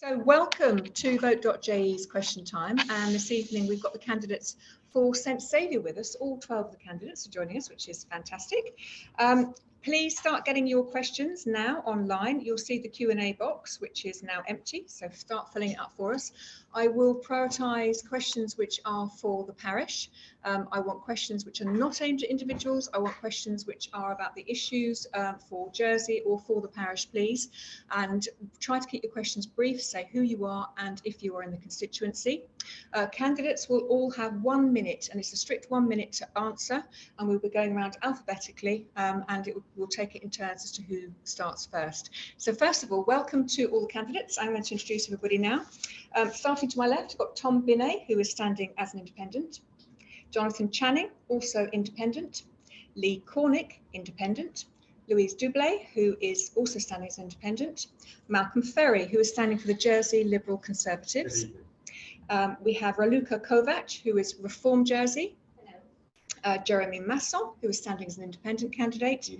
So welcome to Vote.je's question time, and this evening we've got the candidates for St Saviour with us. All 12 of the candidates are joining us, which is fantastic. Please start getting your questions now online. You'll see the Q&A box, which is now empty, so start filling it up for us. I will prioritise questions which are for the parish. I want questions which are not aimed at individuals. I want questions which are about the issues for Jersey or for the parish, please. And try to keep your questions brief, say who you are and if you are in the constituency. Candidates will all have 1 minute, and it's a strict 1 minute to answer, and we'll be going around alphabetically, and we'll take it in turns as to who starts first. So first of all, welcome to all the candidates. I'm going to introduce everybody now. Starting to my left, I've got Tom Binet, who is standing as an independent. Jonathan Channing, also independent. Lee Cornick, independent. Louise Dublé, who is also standing as independent. Malcolm Ferry, who is standing for the Jersey Liberal Conservatives. We have Raluca Kovac, who is Reform Jersey. Jeremy Masson, who is standing as an independent candidate.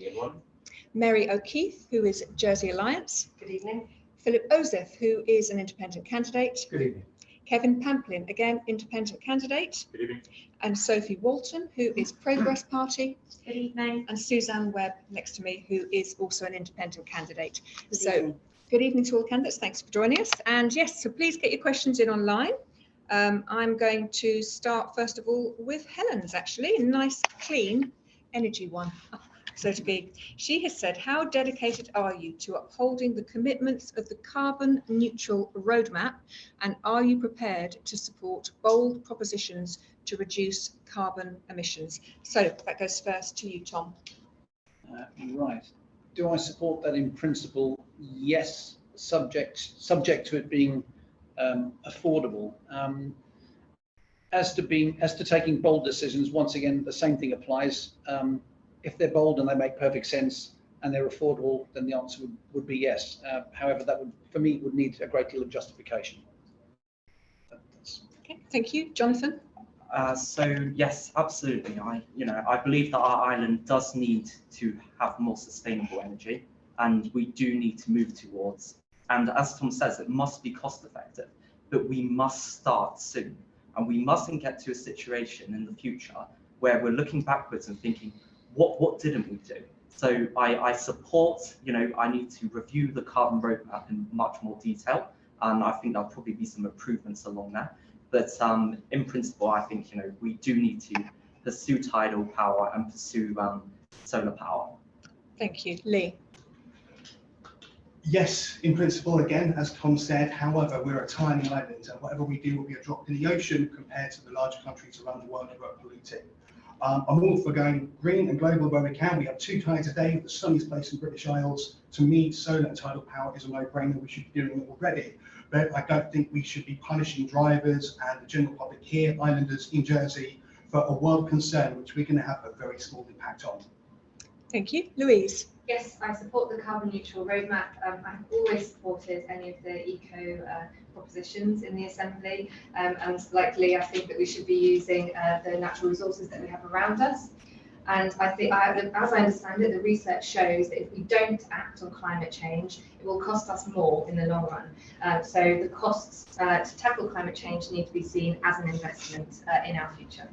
Mary O'Keefe, who is Jersey Alliance. Good evening. Philip Ozef, who is an independent candidate. Good evening. Kevin Pamplin, again, independent candidate. Good evening. And Sophie Walton, who is Progress Party. Good evening. And Suzanne Webb next to me, who is also an independent candidate. Good evening. Good evening to all the candidates. Thanks for joining us. And yes, so please get your questions in online. I'm going to start first of all with Helen's, actually, a nice, clean, energy one, so to be. She has said, how dedicated are you to upholding the commitments of the carbon neutral roadmap, and are you prepared to support bold propositions to reduce carbon emissions? So that goes first to you, Tom. Right. Do I support that in principle? Yes, subject to it being affordable. As to taking bold decisions, once again, the same thing applies. If they're bold and they make perfect sense and they're affordable, then the answer would be yes. However, that would, for me, would need a great deal of justification. Okay, thank you, Jonathan. So yes, absolutely. I believe that our island does need to have more sustainable energy, and we do need to move towards. And as Tom says, it must be cost effective, but we must start soon. And we mustn't get to a situation in the future where we're looking backwards and thinking, what didn't we do? So I support, I need to review the carbon roadmap in much more detail. And I think there'll probably be some improvements along that. But in principle, I think, we do need to pursue tidal power and pursue solar power. Thank you. Lee. Yes, in principle, again, as Tom said. However, we're a tiny island, and whatever we do will be a drop in the ocean compared to the larger countries around the world who are polluting. I'm all for going green and global where we can. We have 2 tides a day, the sunniest place in British Isles. To me, solar and tidal power is a no-brainer. We should be doing it already. But I don't think we should be punishing drivers and the general public here, islanders in Jersey, for a world concern, which we're going to have a very small impact on. Thank you. Louise. Yes, I support the carbon neutral roadmap. I've always supported any of the eco propositions in the Assembly, and like Lee, I think that we should be using the natural resources that we have around us. And I think, as I understand it, the research shows that if we don't act on climate change, it will cost us more in the long run. So the costs to tackle climate change need to be seen as an investment in our future.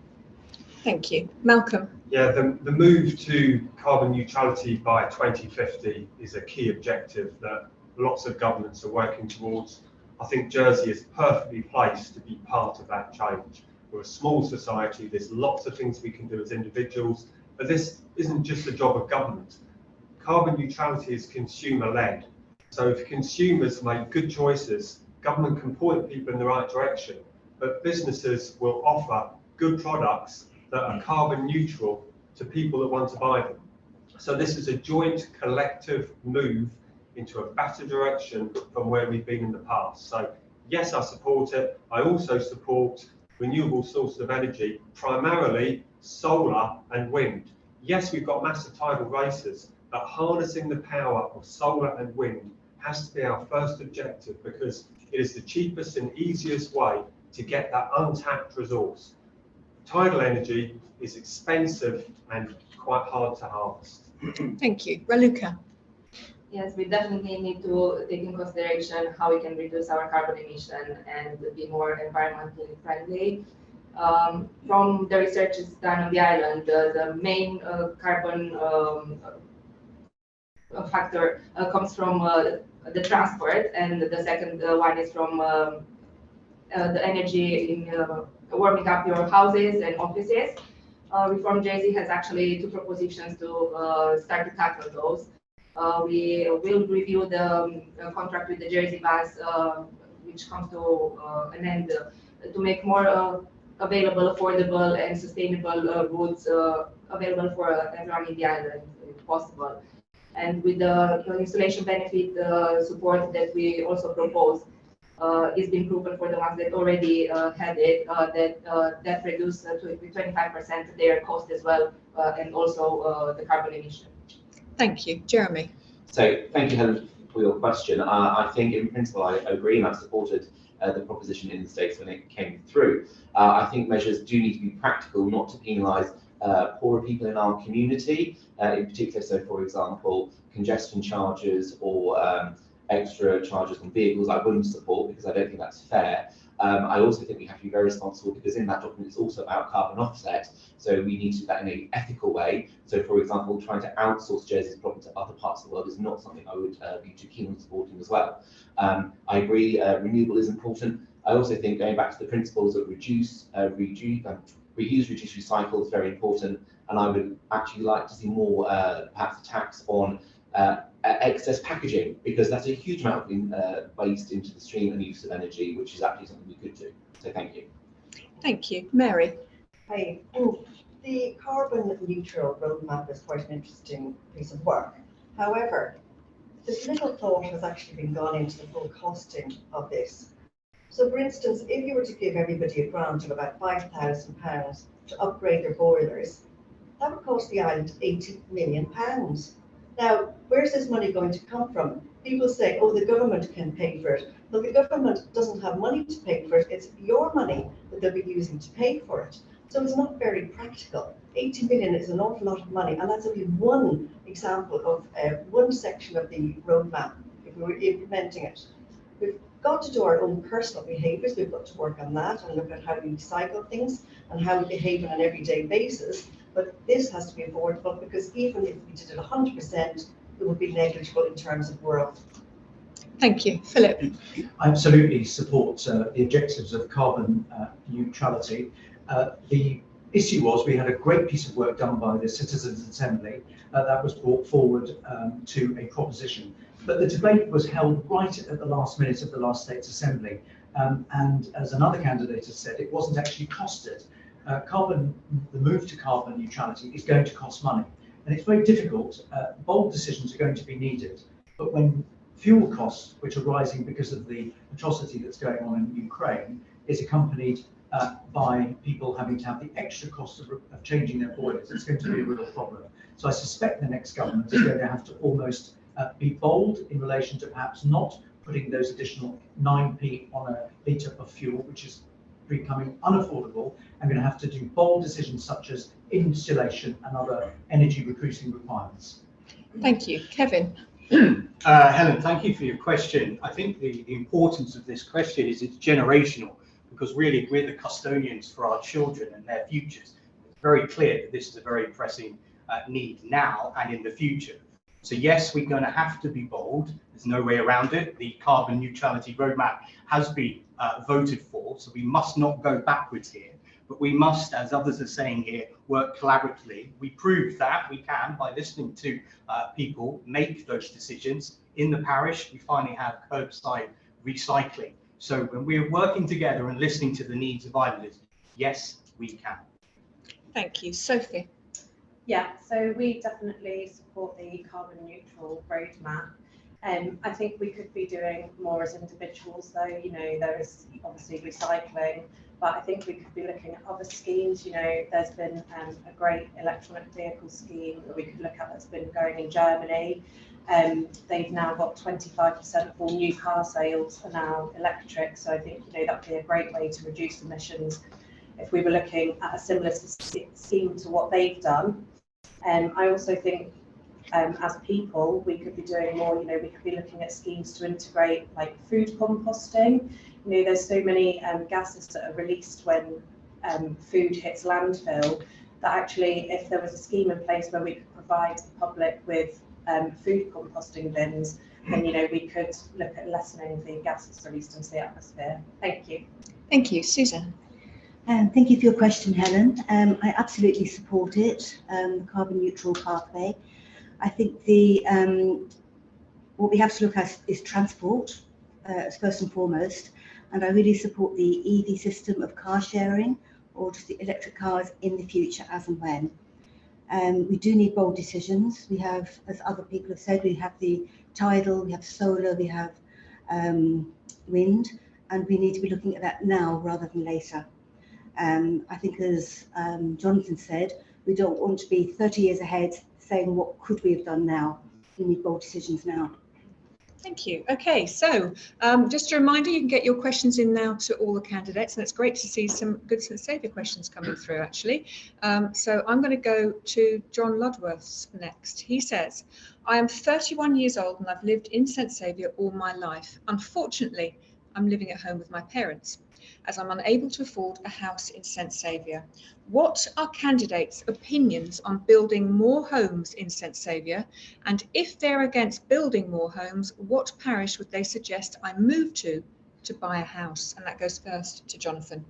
Thank you. Malcolm. Yeah, the move to carbon neutrality by 2050 is a key objective that lots of governments are working towards. I think Jersey is perfectly placed to be part of that change. We're a small society, there's lots of things we can do as individuals, but this isn't just the job of government. Carbon neutrality is consumer-led. So if consumers make good choices, government can point people in the right direction, but businesses will offer good products that are carbon neutral to people that want to buy them. So this is a joint collective move into a better direction from where we've been in the past. So yes, I support it. I also support renewable sources of energy, primarily solar and wind. Yes, we've got massive tidal races, but harnessing the power of solar and wind has to be our first objective, because it is the cheapest and easiest way to get that untapped resource. Tidal energy is expensive and quite hard to harvest. Thank you. Raluca. Yes, we definitely need to take in consideration how we can reduce our carbon emission and be more environmentally friendly. From the research done on the island, the main carbon factor comes from the transport, and the second one is from the energy in warming up your houses and offices. Reform Jersey has actually 2 propositions to start to tackle those. We will review the contract with the Jersey bus, which comes to an end, to make more available, affordable, and sustainable routes available for everyone in the island, if possible. And with the installation benefit support that we also propose, is being proven for the ones that already had it, that reduced to 25% their cost as well, and also the carbon emission. Thank you. Jeremy. So thank you, Helen, for your question. I think in principle I agree, and I've supported the proposition in the States when it came through. I think measures do need to be practical, not to penalise poorer people in our community, in particular. So, for example, congestion charges or extra charges on vehicles I wouldn't support, because I don't think that's fair. I also think we have to be very responsible, because in that document it's also about carbon offset, so we need to do that in an ethical way. So, for example, trying to outsource Jersey's problem to other parts of the world is not something I would be too keen on supporting as well. I agree, renewable is important. I also think going back to the principles of reduce, reuse, reduce, recycle is very important, and I would actually like to see more perhaps a tax on excess packaging, because that's a huge amount of waste into the stream and use of energy, which is actually something we could do. So thank you. Thank you. Mary. Hi. The carbon neutral roadmap is quite an interesting piece of work. However, there's little thought has actually been gone into the full costing of this. So for instance, if you were to give everybody a grant of about £5,000 to upgrade their boilers, that would cost the island £80 million. Now, where's this money going to come from? People say, oh, the government can pay for it. Well, the government doesn't have money to pay for it. It's your money that they'll be using to pay for it. So it's not very practical. 80 million is an awful lot of money, and that's only one example of one section of the roadmap if we were implementing it. We've got to do our own personal behaviours. We've got to work on that and look at how we recycle things and how we behave on an everyday basis. But this has to be affordable, because even if we did it 100%, it would be negligible in terms of growth. Thank you. Philip. I absolutely support the objectives of carbon neutrality. The issue was we had a great piece of work done by the Citizens' Assembly that was brought forward to a proposition. But the debate was held right at the last minute of the last State's Assembly. And as another candidate has said, it wasn't actually costed. The move to carbon neutrality is going to cost money. And it's very difficult. Bold decisions are going to be needed. But when fuel costs, which are rising because of the atrocity that's going on in Ukraine, is accompanied by people having to have the extra cost of changing their boilers, it's going to be a real problem. So I suspect the next government is going to have to almost be bold in relation to perhaps not putting those additional 9p on a litre of fuel, which is becoming unaffordable. I'm going to have to do bold decisions such as insulation and other energy recruiting requirements. Thank you. Kevin. Helen, thank you for your question. I think the importance of this question is it's generational, because really we're the custodians for our children and their futures. It's very clear that this is a very pressing need now and in the future. So yes, we're going to have to be bold. There's no way around it. The carbon neutrality roadmap has been voted for, so we must not go backwards here. But we must, as others are saying here, work collaboratively. We proved that we can by listening to people make those decisions. In the parish, we finally have curbside recycling. So when we're working together and listening to the needs of islanders, yes, we can. Thank you. Sophie. Yeah, so we definitely support the carbon neutral roadmap. I think we could be doing more as individuals, though. You know, there is obviously recycling, but I think we could be looking at other schemes. You know, there's been a great electronic vehicle scheme that we could look at that's been going in Germany. They've now got 25% of all new car sales are now electric. So I think, you know, that would be a great way to reduce emissions if we were looking at a similar scheme to what they've done. I also think as people, we could be doing more. You know, we could be looking at schemes to integrate like food composting. You know, there's so many gases that are released when food hits landfill, that actually, if there was a scheme in place where we could provide the public with food composting bins, then, you know, we could look at lessening the gases released into the atmosphere. Thank you. Thank you. Susan. Thank you for your question, Helen. I absolutely support it, the carbon neutral pathway. I think what we have to look at is transport, first and foremost, and I really support the EV system of car sharing, or just the electric cars in the future as and when. We do need bold decisions. We have, as other people have said, we have the tidal, we have solar, we have wind, and we need to be looking at that now rather than later. I think, as Jonathan said, we don't want to be 30 years ahead saying what could we have done now. We need bold decisions now. Thank you. Okay, so just a reminder, you can get your questions in now to all the candidates, and it's great to see some good St Saviour questions coming through, actually. So I'm going to go to John Ludworth's next. He says, I am 31 years old and I've lived in St Saviour all my life. Unfortunately, I'm living at home with my parents, as I'm unable to afford a house in St Saviour. What are candidates' opinions on building more homes in St Saviour? And if they're against building more homes, what parish would they suggest I move to buy a house? And that goes first to Jonathan.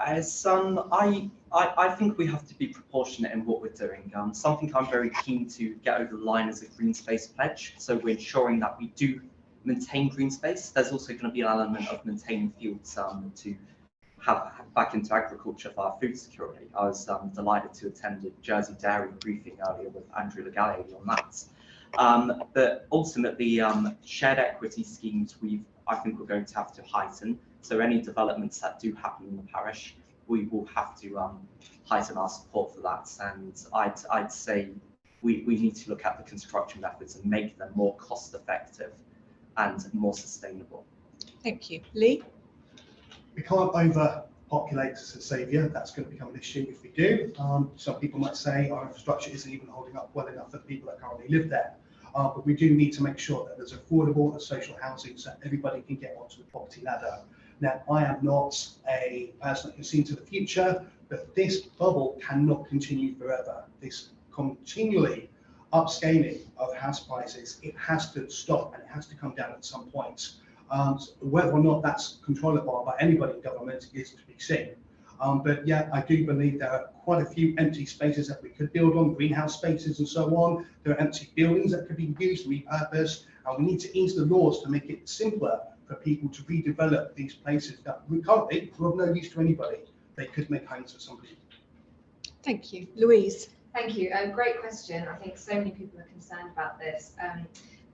As I think we have to be proportionate in what we're doing. Something I'm very keen to get over the line is a green space pledge. So we're ensuring that we do maintain green space. There's also going to be an element of maintaining fields to have back into agriculture for our food security. I was delighted to attend a Jersey dairy briefing earlier with Andrew Legale on that. But ultimately, shared equity schemes, I think we're going to have to heighten. So any developments that do happen in the parish, we will have to heighten our support for that. And I'd say we need to look at the construction methods and make them more cost effective and more sustainable. Thank you. Lee? We can't overpopulate St Saviour. That's going to become an issue if we do. Some people might say our infrastructure isn't even holding up well enough for the people that currently live there. But we do need to make sure that there's affordable and social housing so everybody can get onto the property ladder. Now, I am not a person that can see into the future, but this bubble cannot continue forever. This continually upscaling of house prices, it has to stop and it has to come down at some point. Whether or not that's controllable by anybody in government is to be seen. But yeah, I do believe there are quite a few empty spaces that we could build on, greenhouse spaces and so on. There are empty buildings that could be used, repurposed, and we need to ease the laws to make it simpler for people to redevelop these places that currently are of no use to anybody. They could make homes for somebody. Thank you. Louise? Thank you. Great question. I think so many people are concerned about this.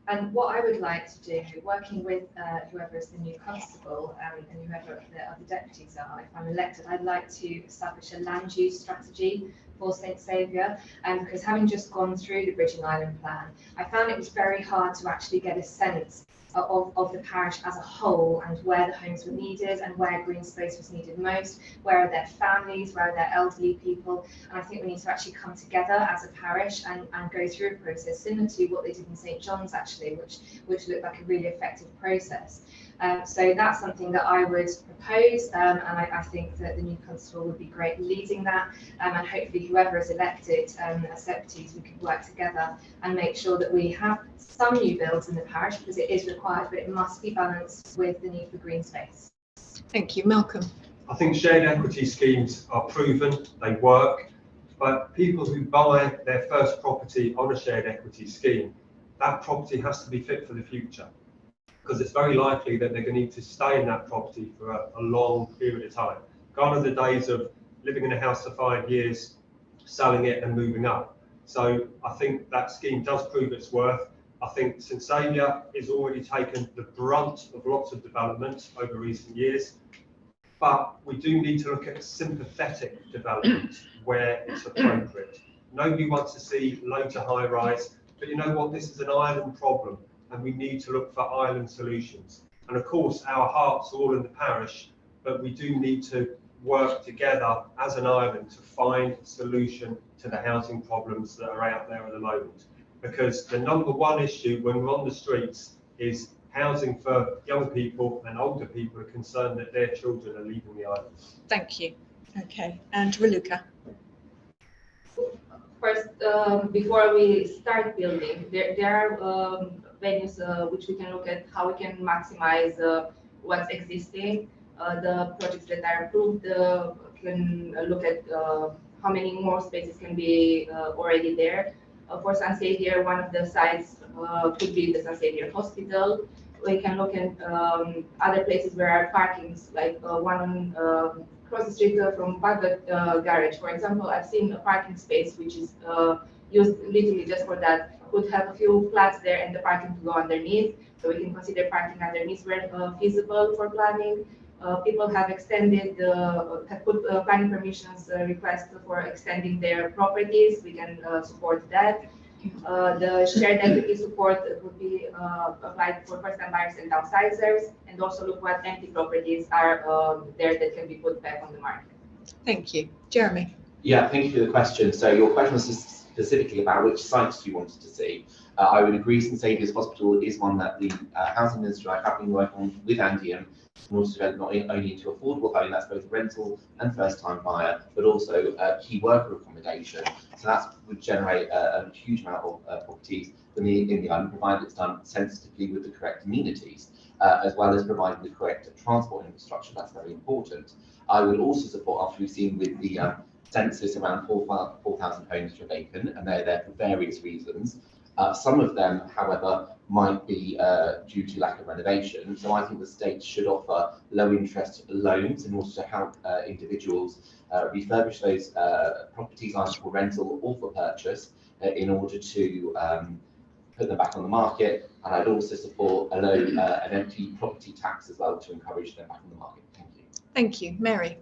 And what I would like to do, working with whoever is the new constable and whoever the other deputies are, if I'm elected, I'd like to establish a land use strategy for St Saviour. Because having just gone through the Bridging Island plan, I found it was very hard to actually get a sense of the parish as a whole, and where the homes were needed and where green space was needed most, where are their families, where are their elderly people. And I think we need to actually come together as a parish and go through a process similar to what they did in St John's, actually, which looked like a really effective process. So that's something that I would propose, and I think that the new constable would be great leading that, and hopefully whoever is elected as deputies, we could work together and make sure that we have some new builds in the parish, because it is required, but it must be balanced with the need for green space. Thank you. Malcolm? I think shared equity schemes are proven, they work, but people who buy their first property on a shared equity scheme, that property has to be fit for the future, because it's very likely that they're going to need to stay in that property for a long period of time. Gone are the days of living in a house for 5 years, selling it and moving up. So I think that scheme does prove its worth. I think St Saviour has already taken the brunt of lots of development over recent years, but we do need to look at sympathetic development where it's appropriate. Nobody wants to see low to high rise, but you know what, this is an island problem, and we need to look for island solutions. And of course, our heart's all in the parish, but we do need to work together as an island to find a solution to the housing problems that are out there at the moment. because the number one issue when we're on the streets is housing for young people, and older people are concerned that their children are leaving the island. Thank you. Okay, and Raluca. First, before we start building, there are venues which we can look at how we can maximize what's existing. The projects that are approved can look at how many more spaces can be already there. For St Saviour, one of the sites could be the St Saviour Hospital. We can look at other places where are parkings, like one on across the street from Baghdad garage, for example. I've seen a parking space which is used literally just for that. Could have a few flats there and the parking to go underneath, so we can consider parking underneath where feasible for planning. People have extended, have put planning permissions request for extending their properties. We can support that. The shared equity support would be applied for first-time buyers and downsizers, and also look what empty properties are there that can be put back on the market. Thank you. Jeremy. Yeah, thank you for the question. So your question was specifically about which sites you wanted to see. I would agree St Saviour's Hospital is one that the Housing Minister and I have been working on with Andy in order to develop not only into affordable housing, that's both rental and first-time buyer, but also key worker accommodation. So that would generate a huge amount of properties in the island, provided it's done sensitively with the correct amenities, as well as providing the correct transport infrastructure. That's very important. I would also support, after we've seen with the census, around 4,000 homes which are vacant, and they're there for various reasons. Some of them, however, might be due to lack of renovation. So I think the state should offer low interest loans in order to help individuals refurbish those properties either for rental or for purchase in order to put them back on the market. And I'd also support a low an empty property tax as well to encourage them back on the market. Thank you. Thank you. Mary.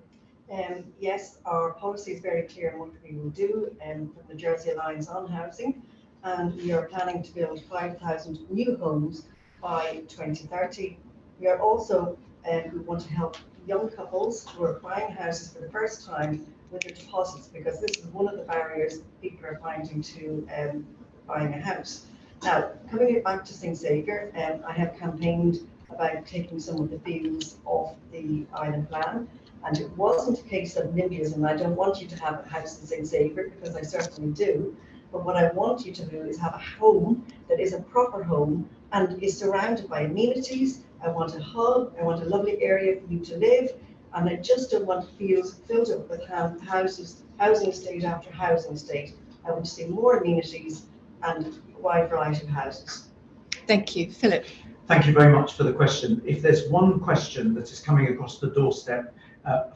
Yes, our policy is very clear on what we will do from the Jersey Alliance on housing. And we are planning to build 5,000 new homes by 2030. We are also, we want to help young couples who are buying houses for the first time with their deposits, because this is one of the barriers people are finding to buying a house. Now, coming back to St Saviour, I have campaigned about taking some of the views off the island plan. And it wasn't a case of NIMBYism. I don't want you to have a house in St Saviour, because I certainly do. But what I want you to do is have a home that is a proper home and is surrounded by amenities. I want a hub, I want a lovely area for you to live, and I just don't want to feel filled up with houses, housing estate after housing estate. I want to see more amenities and a wide variety of houses. Thank you. Philip. Thank you very much for the question. If there's one question that is coming across the doorstep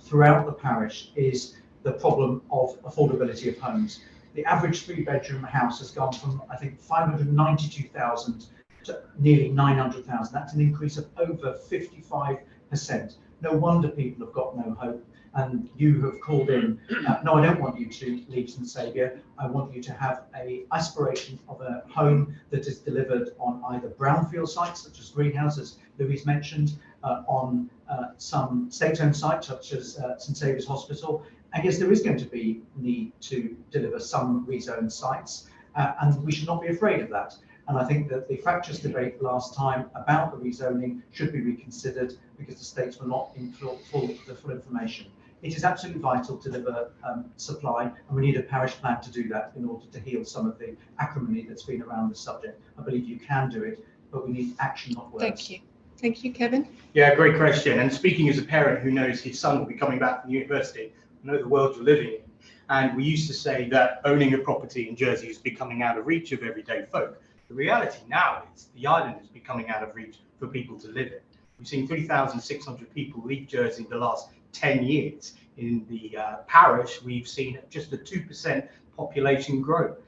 throughout the parish, is the problem of affordability of homes. The average 3-bedroom house has gone from, I think, 592,000 to nearly 900,000. That's an increase of over 55%. No wonder people have got no hope. And you have called in, no, I don't want you to leave St Saviour. I want you to have an aspiration of a home that is delivered on either brownfield sites, such as greenhouses, Louise mentioned, on some state-owned sites, such as St Saviour's Hospital. I guess there is going to be need to deliver some rezoned sites, and we should not be afraid of that. And I think that the fractious debate last time about the rezoning should be reconsidered, because the states were not in full information. It is absolutely vital to deliver supply, and we need a parish plan to do that in order to heal some of the acrimony that's been around the subject. I believe you can do it, but we need action, not words. Thank you. Thank you, Kevin. Yeah, great question. And speaking as a parent who knows his son will be coming back from university, I know the world you're living in. And we used to say that owning a property in Jersey is becoming out of reach of everyday folk. The reality now is the island is becoming out of reach for people to live in. We've seen 3,600 people leave Jersey in the last 10 years. In the parish, we've seen just a 2% population growth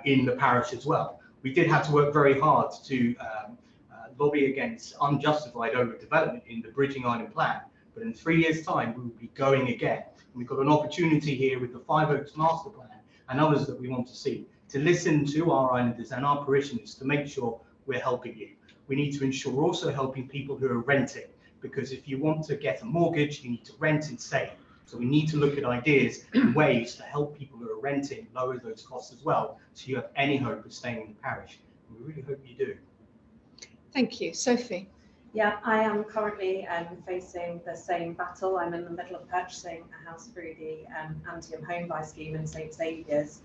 in the parish as well. We did have to work very hard to lobby against unjustified overdevelopment in the Bridging Island plan. But in 3 years' time, we will be going again. And we've got an opportunity here with the Five Oaks Master Plan and others that we want to see, to listen to our islanders and our parishioners to make sure we're helping you. We need to ensure we're also helping people who are renting, because if you want to get a mortgage, you need to rent and save. So we need to look at ideas and ways to help people who are renting lower those costs as well, so you have any hope of staying in the parish. And we really hope you do. Thank you. Sophie? Yeah, I am currently facing the same battle. I'm in the middle of purchasing a house through the Antium Home Buy scheme in St Saviour's.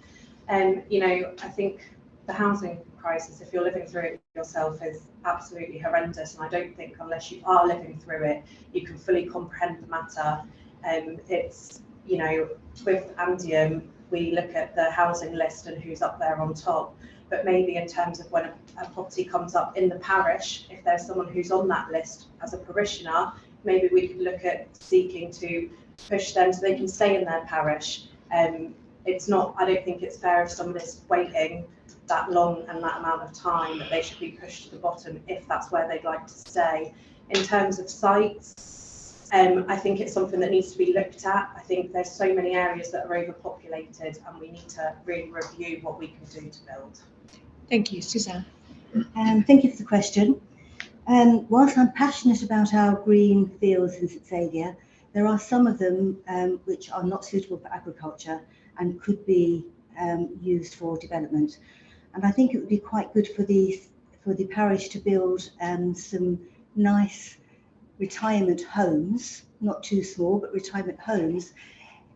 You know, I think the housing crisis, if you're living through it yourself, is absolutely horrendous. And I don't think unless you are living through it, you can fully comprehend the matter. It's, you know, with Andium, we look at the housing list and who's up there on top. But maybe in terms of when a property comes up in the parish, if there's someone who's on that list as a parishioner, maybe we could look at seeking to push them so they can stay in their parish. It's not, I don't think it's fair if someone is waiting that long and that amount of time that they should be pushed to the bottom if that's where they'd like to stay. In terms of sites, I think it's something that needs to be looked at. I think there's so many areas that are overpopulated and we need to really review what we can do to build. Thank you. Suzanne? Thank you for the question. Whilst I'm passionate about our green fields in St Saviour, there are some of them which are not suitable for agriculture and could be used for development. And I think it would be quite good for the parish to build some nice retirement homes, not too small, but retirement homes,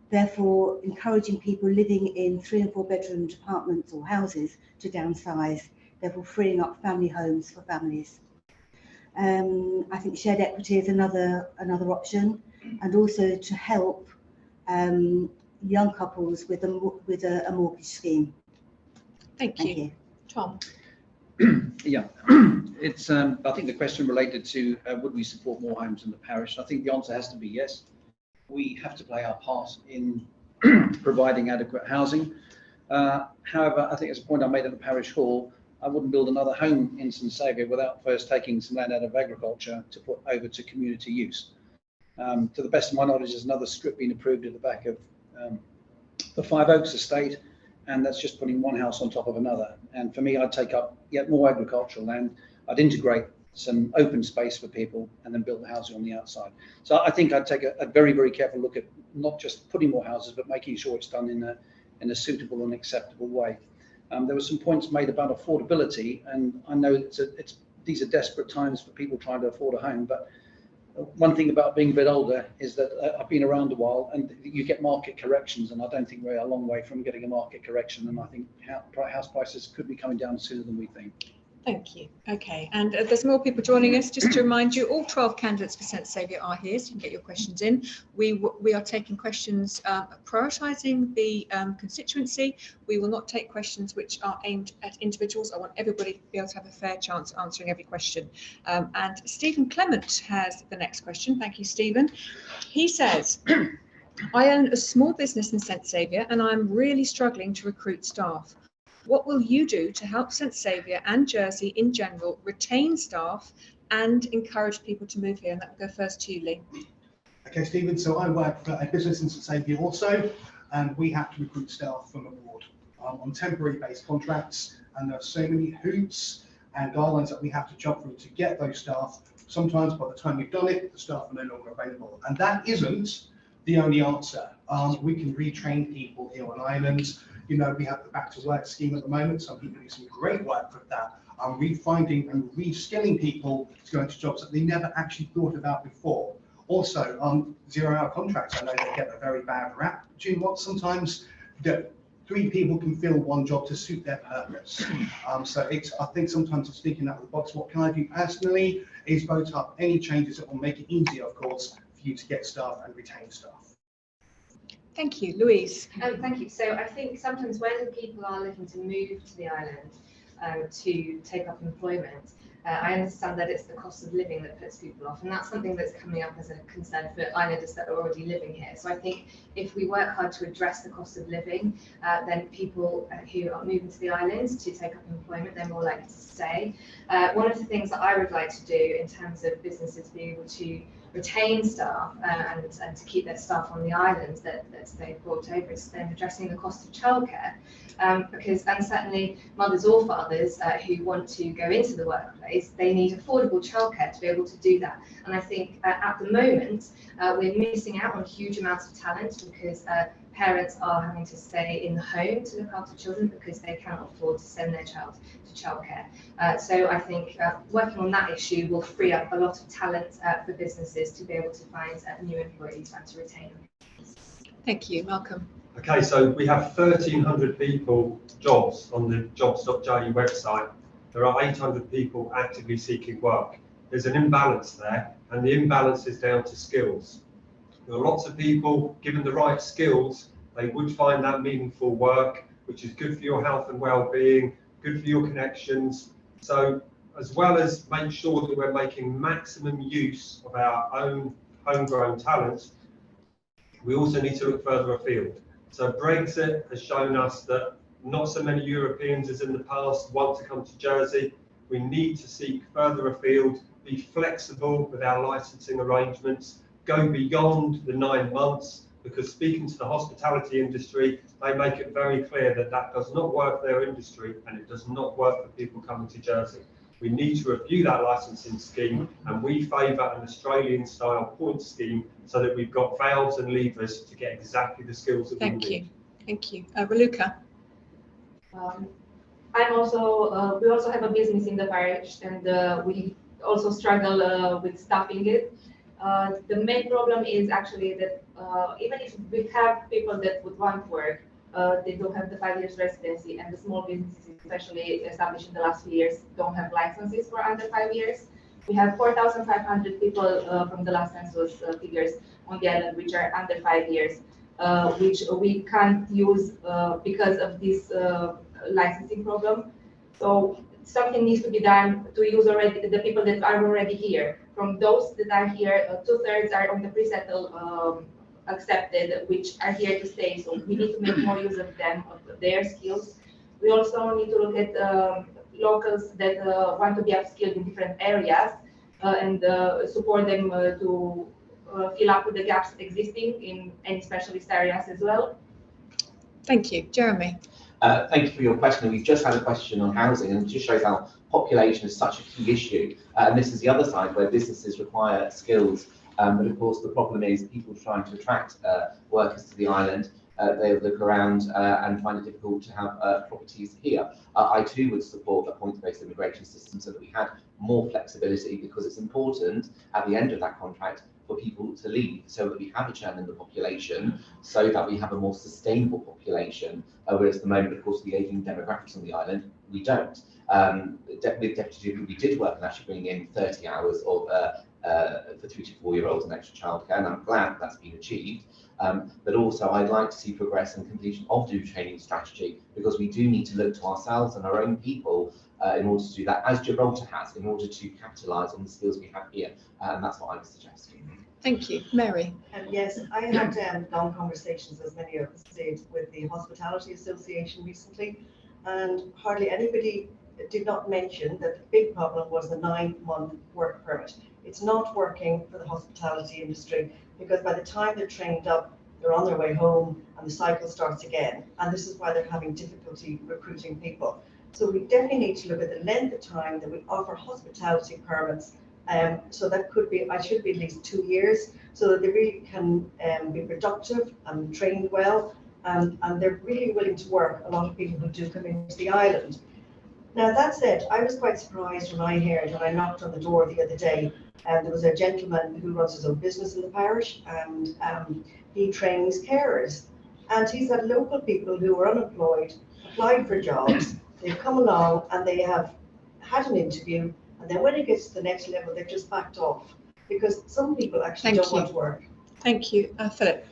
therefore encouraging people living in 3 and 4 bedroom apartments or houses to downsize, therefore freeing up family homes for families. I think shared equity is another option, and also to help young couples with a mortgage scheme. Thank you. Tom? Yeah, it's. I think the question related to would we support more homes in the parish? I think the answer has to be yes. We have to play our part in providing adequate housing. However, I think as a point I made at the parish hall, I wouldn't build another home in St Saviour without first taking some land out of agriculture to put over to community use. To the best of my knowledge, there's another strip being approved at the back of the Five Oaks estate, and that's just putting one house on top of another. And for me, I'd take up yet more agricultural land. I'd integrate some open space for people and then build the housing on the outside. So I think I'd take a very, very careful look at not just putting more houses, but making sure it's done in a suitable and acceptable way. There were some points made about affordability, and I know these are desperate times for people trying to afford a home, but one thing about being a bit older is that I've been around a while and you get market corrections, and I don't think we're a long way from getting a market correction, and I think house prices could be coming down sooner than we think. Thank you. Okay, and there's more people joining us. Just to remind you, all 12 candidates for St Saviour are here, so you can get your questions in. We are taking questions prioritising the constituency. We will not take questions which are aimed at individuals. I want everybody to be able to have a fair chance answering every question. And Stephen Clement has the next question. Thank you, Stephen. He says, I own a small business in St Saviour and I'm really struggling to recruit staff. What will you do to help St Saviour and Jersey in general retain staff and encourage people to move here? And that will go first to you, Lee. Okay, Stephen, so I work for a business in St Saviour also, and we have to recruit staff from abroad on temporary based contracts, and there are so many hoops and guidelines that we have to jump through to get those staff. Sometimes by the time we've done it, the staff are no longer available, and that isn't the only answer. We can retrain people here on islands. You know, we have the back to work scheme at the moment. Some people do some great work with that. Refinding and reskilling people to go into jobs that they never actually thought about before. Also, 0-hour contracts. I know they get a very bad rap. Do you know what? Sometimes 3 people can fill one job to suit their purpose. So I think sometimes it's thinking out of the box. What can I do personally is vote up any changes that will make it easier, of course, for you to get staff and retain staff. Thank you, Louise. Thank you. So I think sometimes when people are looking to move to the island to take up employment, I understand that it's the cost of living that puts people off, and that's something that's coming up as a concern for islanders that are already living here. So I think if we work hard to address the cost of living, then people who are moving to the islands to take up employment, they're more likely to stay. One of the things that I would like to do in terms of businesses being able to retain staff and to keep their staff on the island that they've brought over, is then addressing the cost of childcare. And certainly mothers or fathers who want to go into the workplace, they need affordable childcare to be able to do that. And I think at the moment, we're missing out on huge amounts of talent because parents are having to stay in the home to look after children because they cannot afford to send their child to childcare. So I think working on that issue will free up a lot of talent for businesses to be able to find new employees and to retain them. Thank you, Malcolm. Okay, so we have 1,300 people jobs on the jobs.je website. There are 800 people actively seeking work. There's an imbalance there, and the imbalance is down to skills. There are lots of people, given the right skills, they would find that meaningful work, which is good for your health and well-being, good for your connections. So as well as make sure that we're making maximum use of our own homegrown talents, we also need to look further afield. So Brexit has shown us that not so many Europeans as in the past want to come to Jersey. We need to seek further afield, be flexible with our licensing arrangements, go beyond the 9 months, because speaking to the hospitality industry, they make it very clear that that does not work for their industry and it does not work for people coming to Jersey. We need to review that licensing scheme, and we favour an Australian style point scheme so that we've got valves and levers to get exactly the skills that we need. Thank you. Raluca. I'm also, we also have a business in the parish, and we also struggle with staffing it. The main problem is actually that even if we have people that would want work, they don't have the 5 years residency, and the small businesses, especially established in the last few years, don't have licenses for under 5 years. We have 4,500 people from the last census figures on the island which are under 5 years, which we can't use because of this licensing problem. So something needs to be done to use already the people that are already here. From those that are here, 2/3 are on the pre-settle accepted, which are here to stay. So we need to make more use of them, of their skills. We also need to look at locals that want to be upskilled in different areas and support them to fill up with the gaps existing in any specialist areas as well. Thank you. Jeremy. Thank you for your question. We've just had a question on housing, and it just shows how population is such a key issue. And this is the other side where businesses require skills. But of course, the problem is people trying to attract workers to the island. They look around and find it difficult to have properties here. I too would support a points-based immigration system so that we had more flexibility, because it's important at the end of that contract for people to leave, so that we have a churn in the population, so that we have a more sustainable population. Whereas at the moment, of course, the ageing demographics on the island, we don't. With Deputy, we did work on actually bringing in 30 hours of for 3 to 4 year olds and extra childcare, and I'm glad that's been achieved. But also I'd like to see progress and completion of the training strategy, because we do need to look to ourselves and our own people in order to do that, as Gibraltar has, in order to capitalise on the skills we have here, and that's what I was suggesting. Thank you. Mary. Yes, I had long conversations, as many of us did, with the Hospitality Association recently, and hardly anybody did not mention that the big problem was the 9-month work permit. It's not working for the hospitality industry, because by the time they're trained up, they're on their way home and the cycle starts again. And this is why they're having difficulty recruiting people. So we definitely need to look at the length of time that we offer hospitality permits. So that could be, I should be at least 2 years, so that they really can be productive and trained well. And they're really willing to work, a lot of people who do come into the island. Now, that said, I was quite surprised when I heard, when I knocked on the door the other day, and there was a gentleman who runs his own business in the parish, and he trains carers. And he's had local people who were unemployed, applied for jobs, they've come along and they have had an interview, and then when it gets to the next level, they've just backed off, because some people actually don't want to work. Thank you. Philip.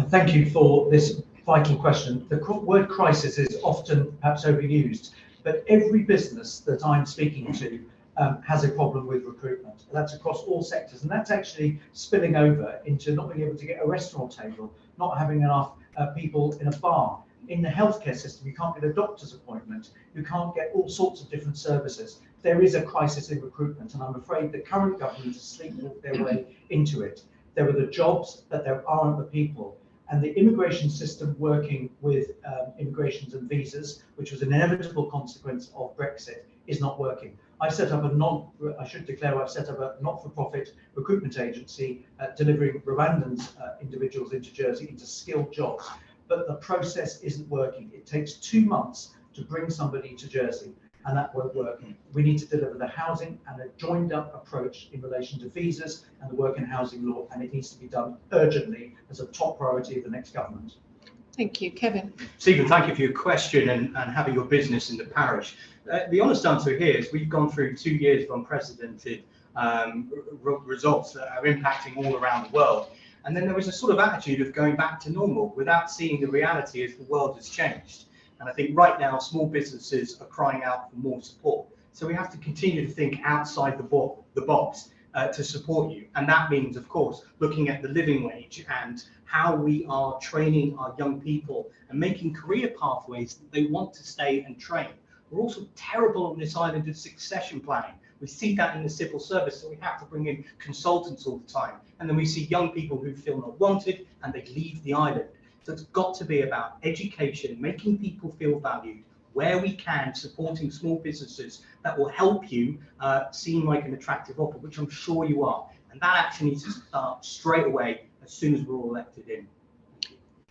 Thank you for this vital question. The word crisis is often perhaps overused, but every business that I'm speaking to has a problem with recruitment. That's across all sectors, and that's actually spilling over into not being able to get a restaurant table, not having enough people in a bar. In the healthcare system, you can't get a doctor's appointment, you can't get all sorts of different services. there is a crisis in recruitment, and I'm afraid the current government has sleepwalked their way into it. There are the jobs, but there aren't the people. And the immigration system working with immigrations and visas, which was an inevitable consequence of Brexit, is not working. I've set up a not-for-profit recruitment agency delivering Rwandan individuals into Jersey into skilled jobs. But the process isn't working. It takes 2 months to bring somebody to Jersey, and that won't work. We need to deliver the housing and a joined up approach in relation to visas and the work and housing law, and it needs to be done urgently as a top priority of the next government. Thank you. Kevin. Stephen, thank you for your question and having your business in the parish. The honest answer here is we've gone through 2 years of unprecedented results that are impacting all around the world. And then there was a sort of attitude of going back to normal without seeing the reality as the world has changed. And I think right now, small businesses are crying out for more support. So we have to continue to think outside the box to support you. And that means, of course, looking at the living wage and how we are training our young people and making career pathways that they want to stay and train. We're also terrible on this island of succession planning. We see that in the civil service, so we have to bring in consultants all the time. And then we see young people who feel not wanted and they leave the island. So it's got to be about education, making people feel valued, where we can, supporting small businesses that will help you seem like an attractive offer, which I'm sure you are. And that actually needs to start straight away as soon as we're all elected in.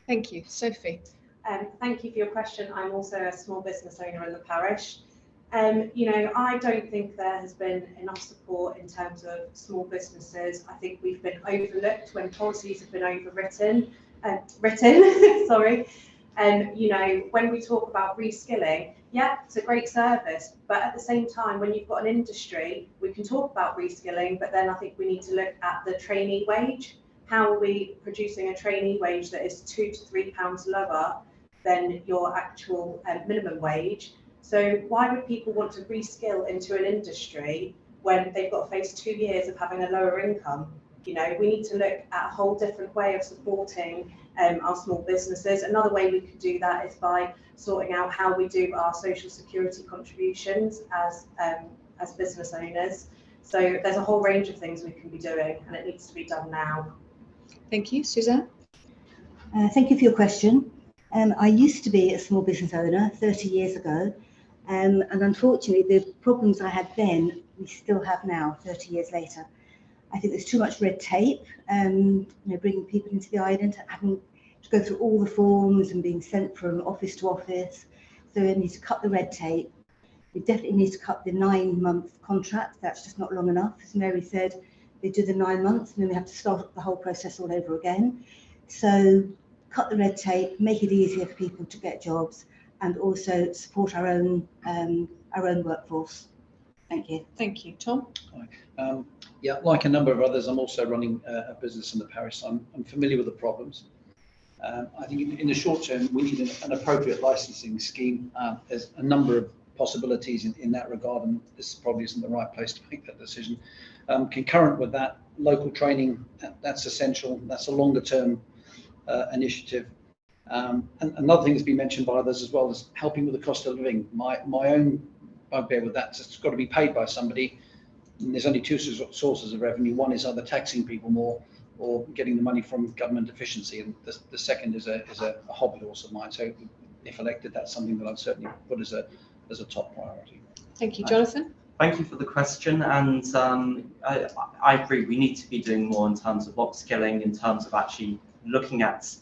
Thank you. Sophie. Thank you for your question. I'm also a small business owner in the parish. You know, I don't think there has been enough support in terms of small businesses. I think we've been overlooked when policies have been overwritten. Sorry. You know, when we talk about reskilling, yeah, it's a great service, but at the same time, when you've got an industry, we can talk about reskilling, but then I think we need to look at the trainee wage. How are we producing a trainee wage that is £2 to £3 lower than your actual minimum wage? So why would people want to reskill into an industry when they've got to face 2 years of having a lower income? You know, we need to look at a whole different way of supporting our small businesses. Another way we could do that is by sorting out how we do our social security contributions as business owners. So there's a whole range of things we can be doing, and it needs to be done now. Thank you. Suzanne? Thank you for your question. I used to be a small business owner 30 years ago, and unfortunately the problems I had then, we still have now, 30 years later. I think there's too much red tape, you know, bringing people into the island, having to go through all the forms and being sent from office to office. So we need to cut the red tape. We definitely need to cut the 9-month contract. That's just not long enough. As Mary said, they do the 9 months and then we have to start the whole process all over again. So cut the red tape, make it easier for people to get jobs, and also support our own workforce. Thank you. Thank you. Tom? Yeah, like a number of others, I'm also running a business in the parish. I'm familiar with the problems. I think in the short term, we need an appropriate licensing scheme. There's a number of possibilities in that regard, and this probably isn't the right place to make that decision. Concurrent with that, local training, that's essential. That's a longer term initiative. And another thing that's been mentioned by others as well is helping with the cost of living. My own bugbear with that, it's got to be paid by somebody. And there's only 2 sources of revenue. One is either taxing people more or getting the money from government efficiency, and the second is a hobby horse of mine. So if elected, that's something that I'd certainly put as a top priority. Thank you. Jonathan? Thank you for the question, and I agree, we need to be doing more in terms of upskilling, in terms of actually looking at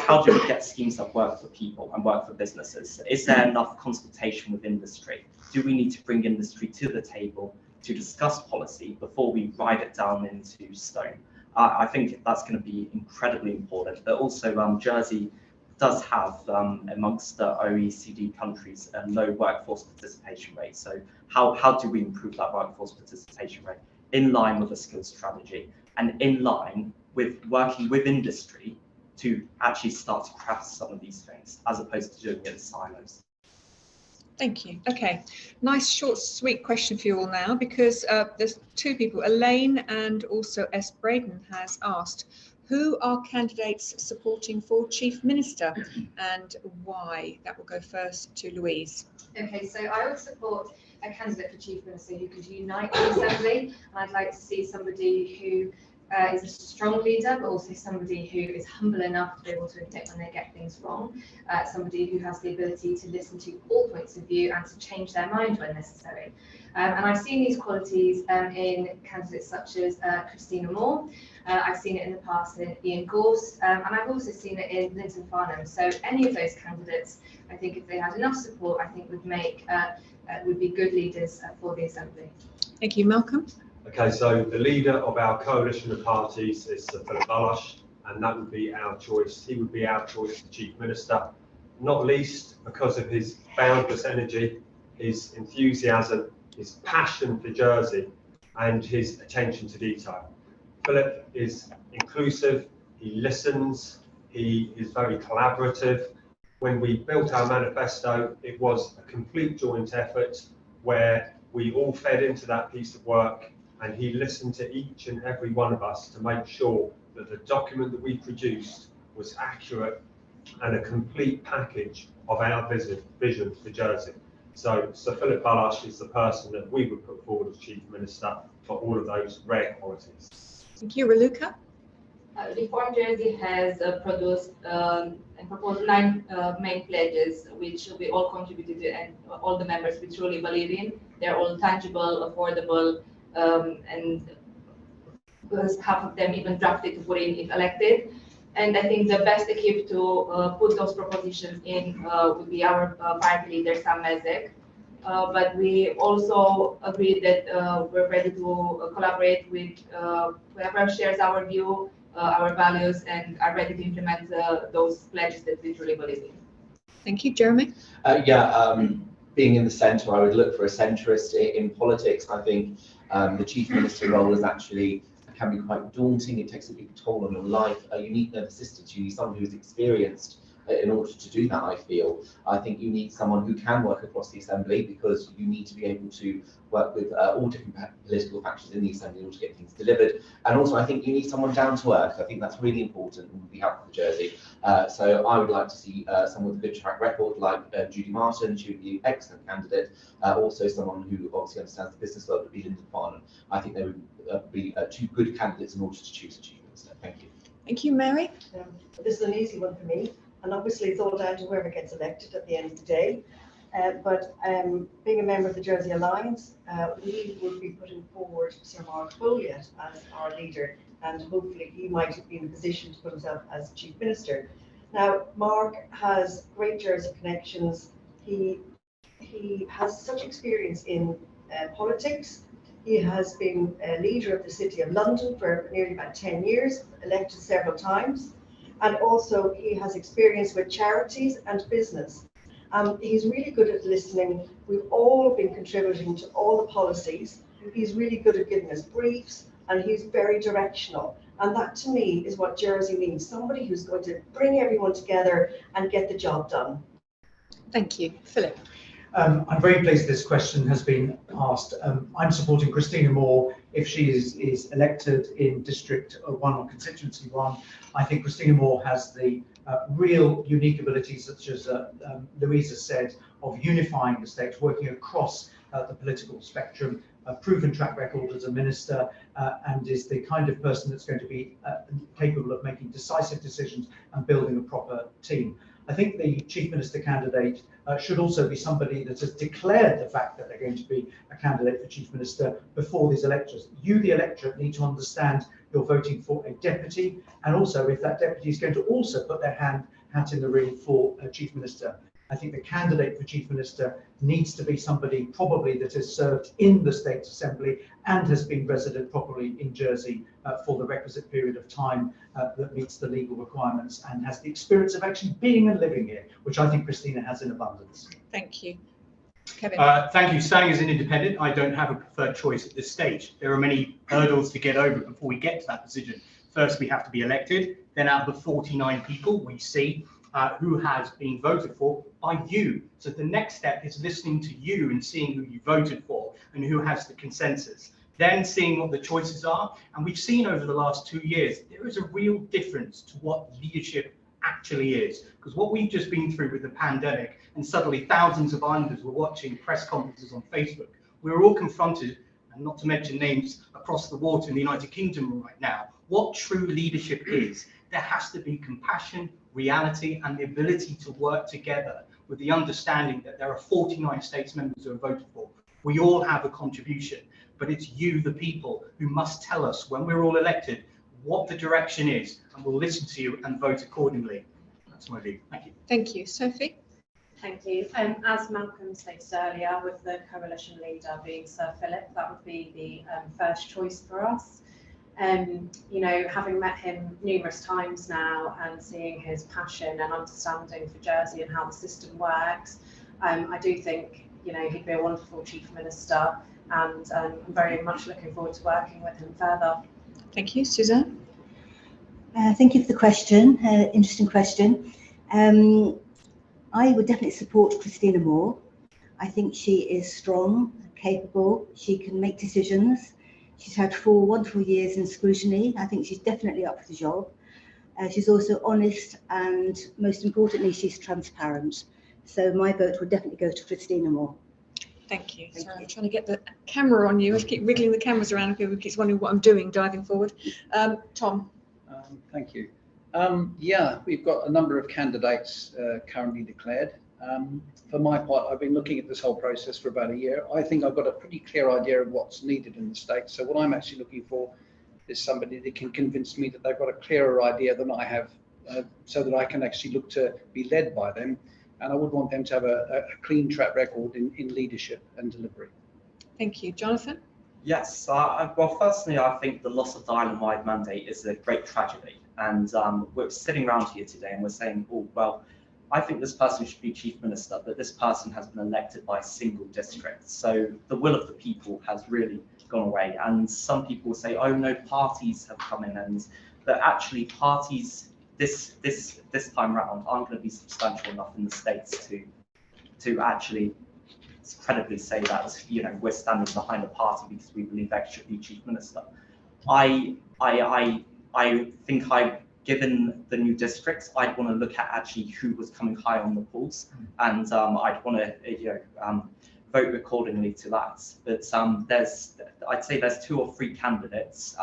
how do we get schemes that work for people and work for businesses? Is there enough consultation with industry? Do we need to bring industry to the table to discuss policy before we write it down into stone? I think that's going to be incredibly important. But also, Jersey does have, amongst the OECD countries, a low workforce participation rate. So how do we improve that workforce participation rate in line with the skills strategy and in line with working with industry to actually start to craft some of these things, as opposed to doing it in silos? Thank you. Okay, nice short sweet question for you all now, because there's 2 people, Elaine and also S. Braden has asked, Who are candidates supporting for Chief Minister and why? That will go first to Louise. Okay, so I would support a candidate for Chief Minister who could unite the Assembly. And I'd like to see somebody who is a strong leader, but also somebody who is humble enough to be able to admit when they get things wrong, somebody who has the ability to listen to all points of view and to change their mind when necessary. And I've seen these qualities in candidates such as Christina Moore. I've seen it in the past in Ian Gorse, and I've also seen it in Linton Farnham. So any of those candidates, I think if they had enough support, I think would be good leaders for the Assembly. Thank you, Malcolm. Okay, so the leader of our coalition of parties is Sir Philip Balash, and that would be our choice. He would be our choice for Chief Minister, not least because of his boundless energy, his enthusiasm, his passion for Jersey, and his attention to detail. Philip is inclusive, he listens, he is very collaborative. When we built our manifesto, it was a complete joint effort where we all fed into that piece of work, and he listened to each and every one of us to make sure that the document that we produced was accurate and a complete package of our vision for Jersey. So Sir Philip Balash is the person that we would put forward as Chief Minister for all of those rare qualities. Thank you, Raluca. Reform Jersey has produced and proposed 9 main pledges, which we all contributed to, and all the members we truly believe in. They're all tangible, affordable, and half of them even drafted to put in if elected. And I think the best equipped to put those propositions in would be our party leader, Sam Mezek. But we also agreed that we're ready to collaborate with whoever shares our view, our values, and are ready to implement those pledges that we truly believe in. Thank you, Jeremy. Being in the centre, I would look for a centrist in politics. I think the Chief Minister role is actually can be quite daunting. It takes a big toll on your life. You need nerve assistance. You need someone who's experienced in order to do that, I feel. I think you need someone who can work across the Assembly, because you need to be able to work with all different political factions in the Assembly in order to get things delivered. And also, I think you need someone down to earth. I think that's really important and would be helpful for Jersey. So I would like to see someone with a good track record like Judy Martin. She would be an excellent candidate. Also someone who obviously understands the business world would be Lyndon Farnham. I think they would be 2 good candidates in order to choose a Chief Minister. Thank you. Thank you, Mary. This is an easy one for me, and obviously it's all down to whoever gets elected at the end of the day. But being a member of the Jersey Alliance, we would be putting forward Sir Mark Folliott as our leader, and hopefully he might be in a position to put himself as Chief Minister. Now, Mark has great Jersey connections. He has such experience in politics. He has been a leader of the City of London for nearly about 10 years, elected several times. And also he has experience with charities and business. He's really good at listening. We've all been contributing to all the policies. He's really good at giving us briefs, and he's very directional. And that to me is what Jersey needs, somebody who's going to bring everyone together and get the job done. Thank you. Philip. I'm very pleased this question has been asked. I'm supporting Christina Moore if she is elected in District 1 or Constituency 1. I think Christina Moore has the real unique abilities, such as Louisa said, of unifying the state, working across the political spectrum, a proven track record as a minister, and is the kind of person that's going to be capable of making decisive decisions and building a proper team. I think the Chief Minister candidate should also be somebody that has declared the fact that they're going to be a candidate for Chief Minister before these elections. You, the electorate, need to understand you're voting for a deputy, and also if that deputy is going to also put their hat in the ring for a Chief Minister. I think the candidate for Chief Minister needs to be somebody probably that has served in the State Assembly and has been resident properly in Jersey for the requisite period of time that meets the legal requirements and has the experience of actually being and living here, which I think Christina has in abundance. Thank you. Kevin. Thank you. Standing as an independent, I don't have a preferred choice at this stage. There are many hurdles to get over before we get to that position. First, we have to be elected. Then out of the 49 people we see, who has been voted for by you. So the next step is listening to you and seeing who you voted for and who has the consensus. then seeing what the choices are. And we've seen over the last 2 years, there is a real difference to what leadership actually is. Because what we've just been through with the pandemic, and suddenly thousands of Islanders were watching press conferences on Facebook, we were all confronted, and not to mention names across the water in the United Kingdom right now, what true leadership is. There has to be compassion, reality, and the ability to work together with the understanding that there are 49 states members who have voted for. We all have a contribution, but it's you, the people, who must tell us when we're all elected what the direction is, and we'll listen to you and vote accordingly. That's my view. Thank you. Thank you. Sophie? Thank you. As Malcolm stated earlier, with the coalition leader being Sir Philip, that would be the first choice for us. You know, having met him numerous times now and seeing his passion and understanding for Jersey and how the system works, I do think, you know, he'd be a wonderful Chief Minister, and I'm very much looking forward to working with him further. Thank you. Suzanne? Thank you for the question. Interesting question. I would definitely support Christina Moore. I think she is strong, capable. She can make decisions. She's had 4 wonderful years in scrutiny. I think she's definitely up for the job. She's also honest, and most importantly, she's transparent. So my vote would definitely go to Christina Moore. Thank you. Sorry, I'm trying to get the camera on you. I keep wriggling the cameras around if people keep wondering what I'm doing diving forward. Tom? Thank you. Yeah, we've got a number of candidates currently declared. For my part, I've been looking at this whole process for about a year. I think I've got a pretty clear idea of what's needed in the state. So what I'm actually looking for is somebody that can convince me that they've got a clearer idea than I have, so that I can actually look to be led by them. And I would want them to have a clean track record in leadership and delivery. Thank you. Jonathan? Yes, well, firstly, I think the loss of the island-wide mandate is a great tragedy. And we're sitting around here today and we're saying, oh, well, I think this person should be Chief Minister, but this person has been elected by a single district. So the will of the people has really gone away. And some people say, oh no, parties have come in, but actually parties this time round aren't going to be substantial enough in the states to actually credibly say that, you know, we're standing behind a party because we believe they should be Chief Minister. I think given the new districts, I'd want to look at actually who was coming high on the polls, and I'd want to vote accordingly to that. But I'd say there's 2 or 3 candidates,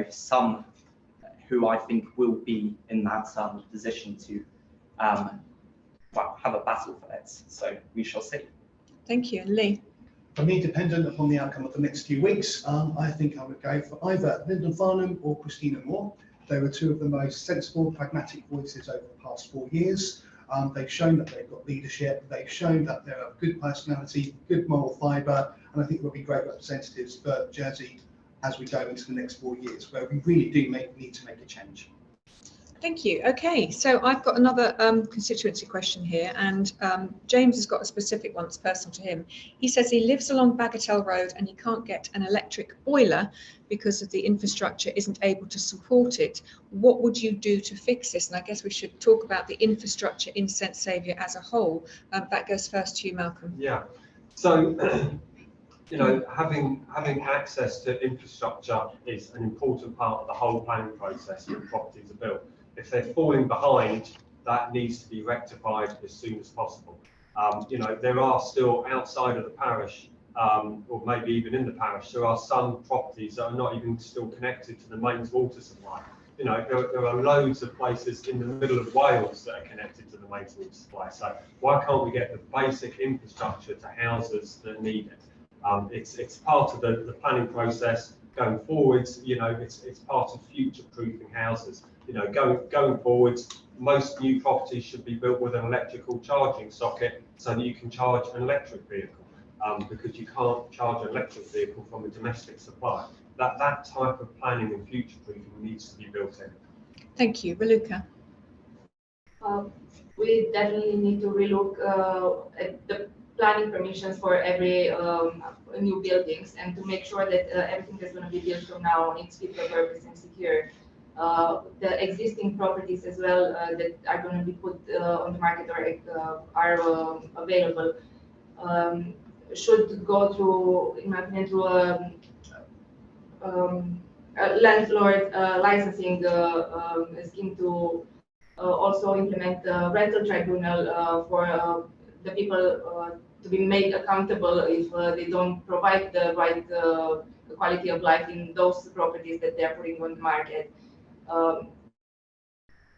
some who I think will be in that position to have a battle for it. So we shall see. Thank you. Lee? For me, dependent upon the outcome of the next few weeks, I think I would go for either Lyndon Farnham or Christina Moore. They were 2 of the most sensible, pragmatic voices over the past 4 years. They've shown that they've got leadership. They've shown that they're a good personality, good moral fibre, and I think they'll be great representatives for Jersey as we go into the next 4 years, where we really do need to make a change. Thank you. Okay, so I've got another constituency question here, and James has got a specific one that's personal to him. He says he lives along Bagatelle Road and he can't get an electric boiler because of the infrastructure isn't able to support it. What would you do to fix this? And I guess we should talk about the infrastructure in St Saviour as a whole. That goes first to you, Malcolm. Yeah. So, you know, having access to infrastructure is an important part of the whole planning process when properties are built. If they're falling behind, that needs to be rectified as soon as possible. You know, there are still outside of the parish, or maybe even in the parish, there are some properties that are not even still connected to the mains water supply. You know, there are loads of places in the middle of Wales that are connected to the mains water supply. So why can't we get the basic infrastructure to houses that need it? It's part of the planning process going forwards. You know, it's part of future-proofing houses. You know, going forwards, most new properties should be built with an electrical charging socket so that you can charge an electric vehicle, because you can't charge an electric vehicle from a domestic supply. That type of planning and future-proofing needs to be built in. Thank you. Raluca? We definitely need to relook at the planning permissions for every new buildings, and to make sure that everything that's going to be built from now on is fit for purpose and secure. The existing properties as well that are going to be put on the market or are available. should go through, in my opinion, through a landlord licensing scheme to also implement the rental tribunal for the people to be made accountable if they don't provide the right quality of life in those properties that they're putting on the market.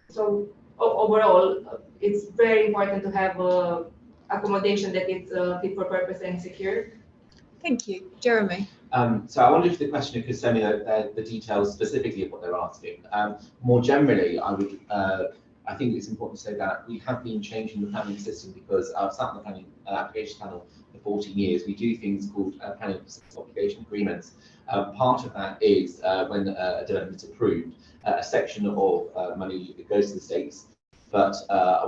So overall, it's very important to have accommodation that is fit for purpose and secure. Thank you. Jeremy? So I wonder if the question could send me the details specifically of what they're asking. More generally, I think it's important to say that we have been changing the planning system because I've sat on the planning application panel for 14 years. We do things called planning obligation agreements. Part of that is when a development is approved, a section of money goes to the states. But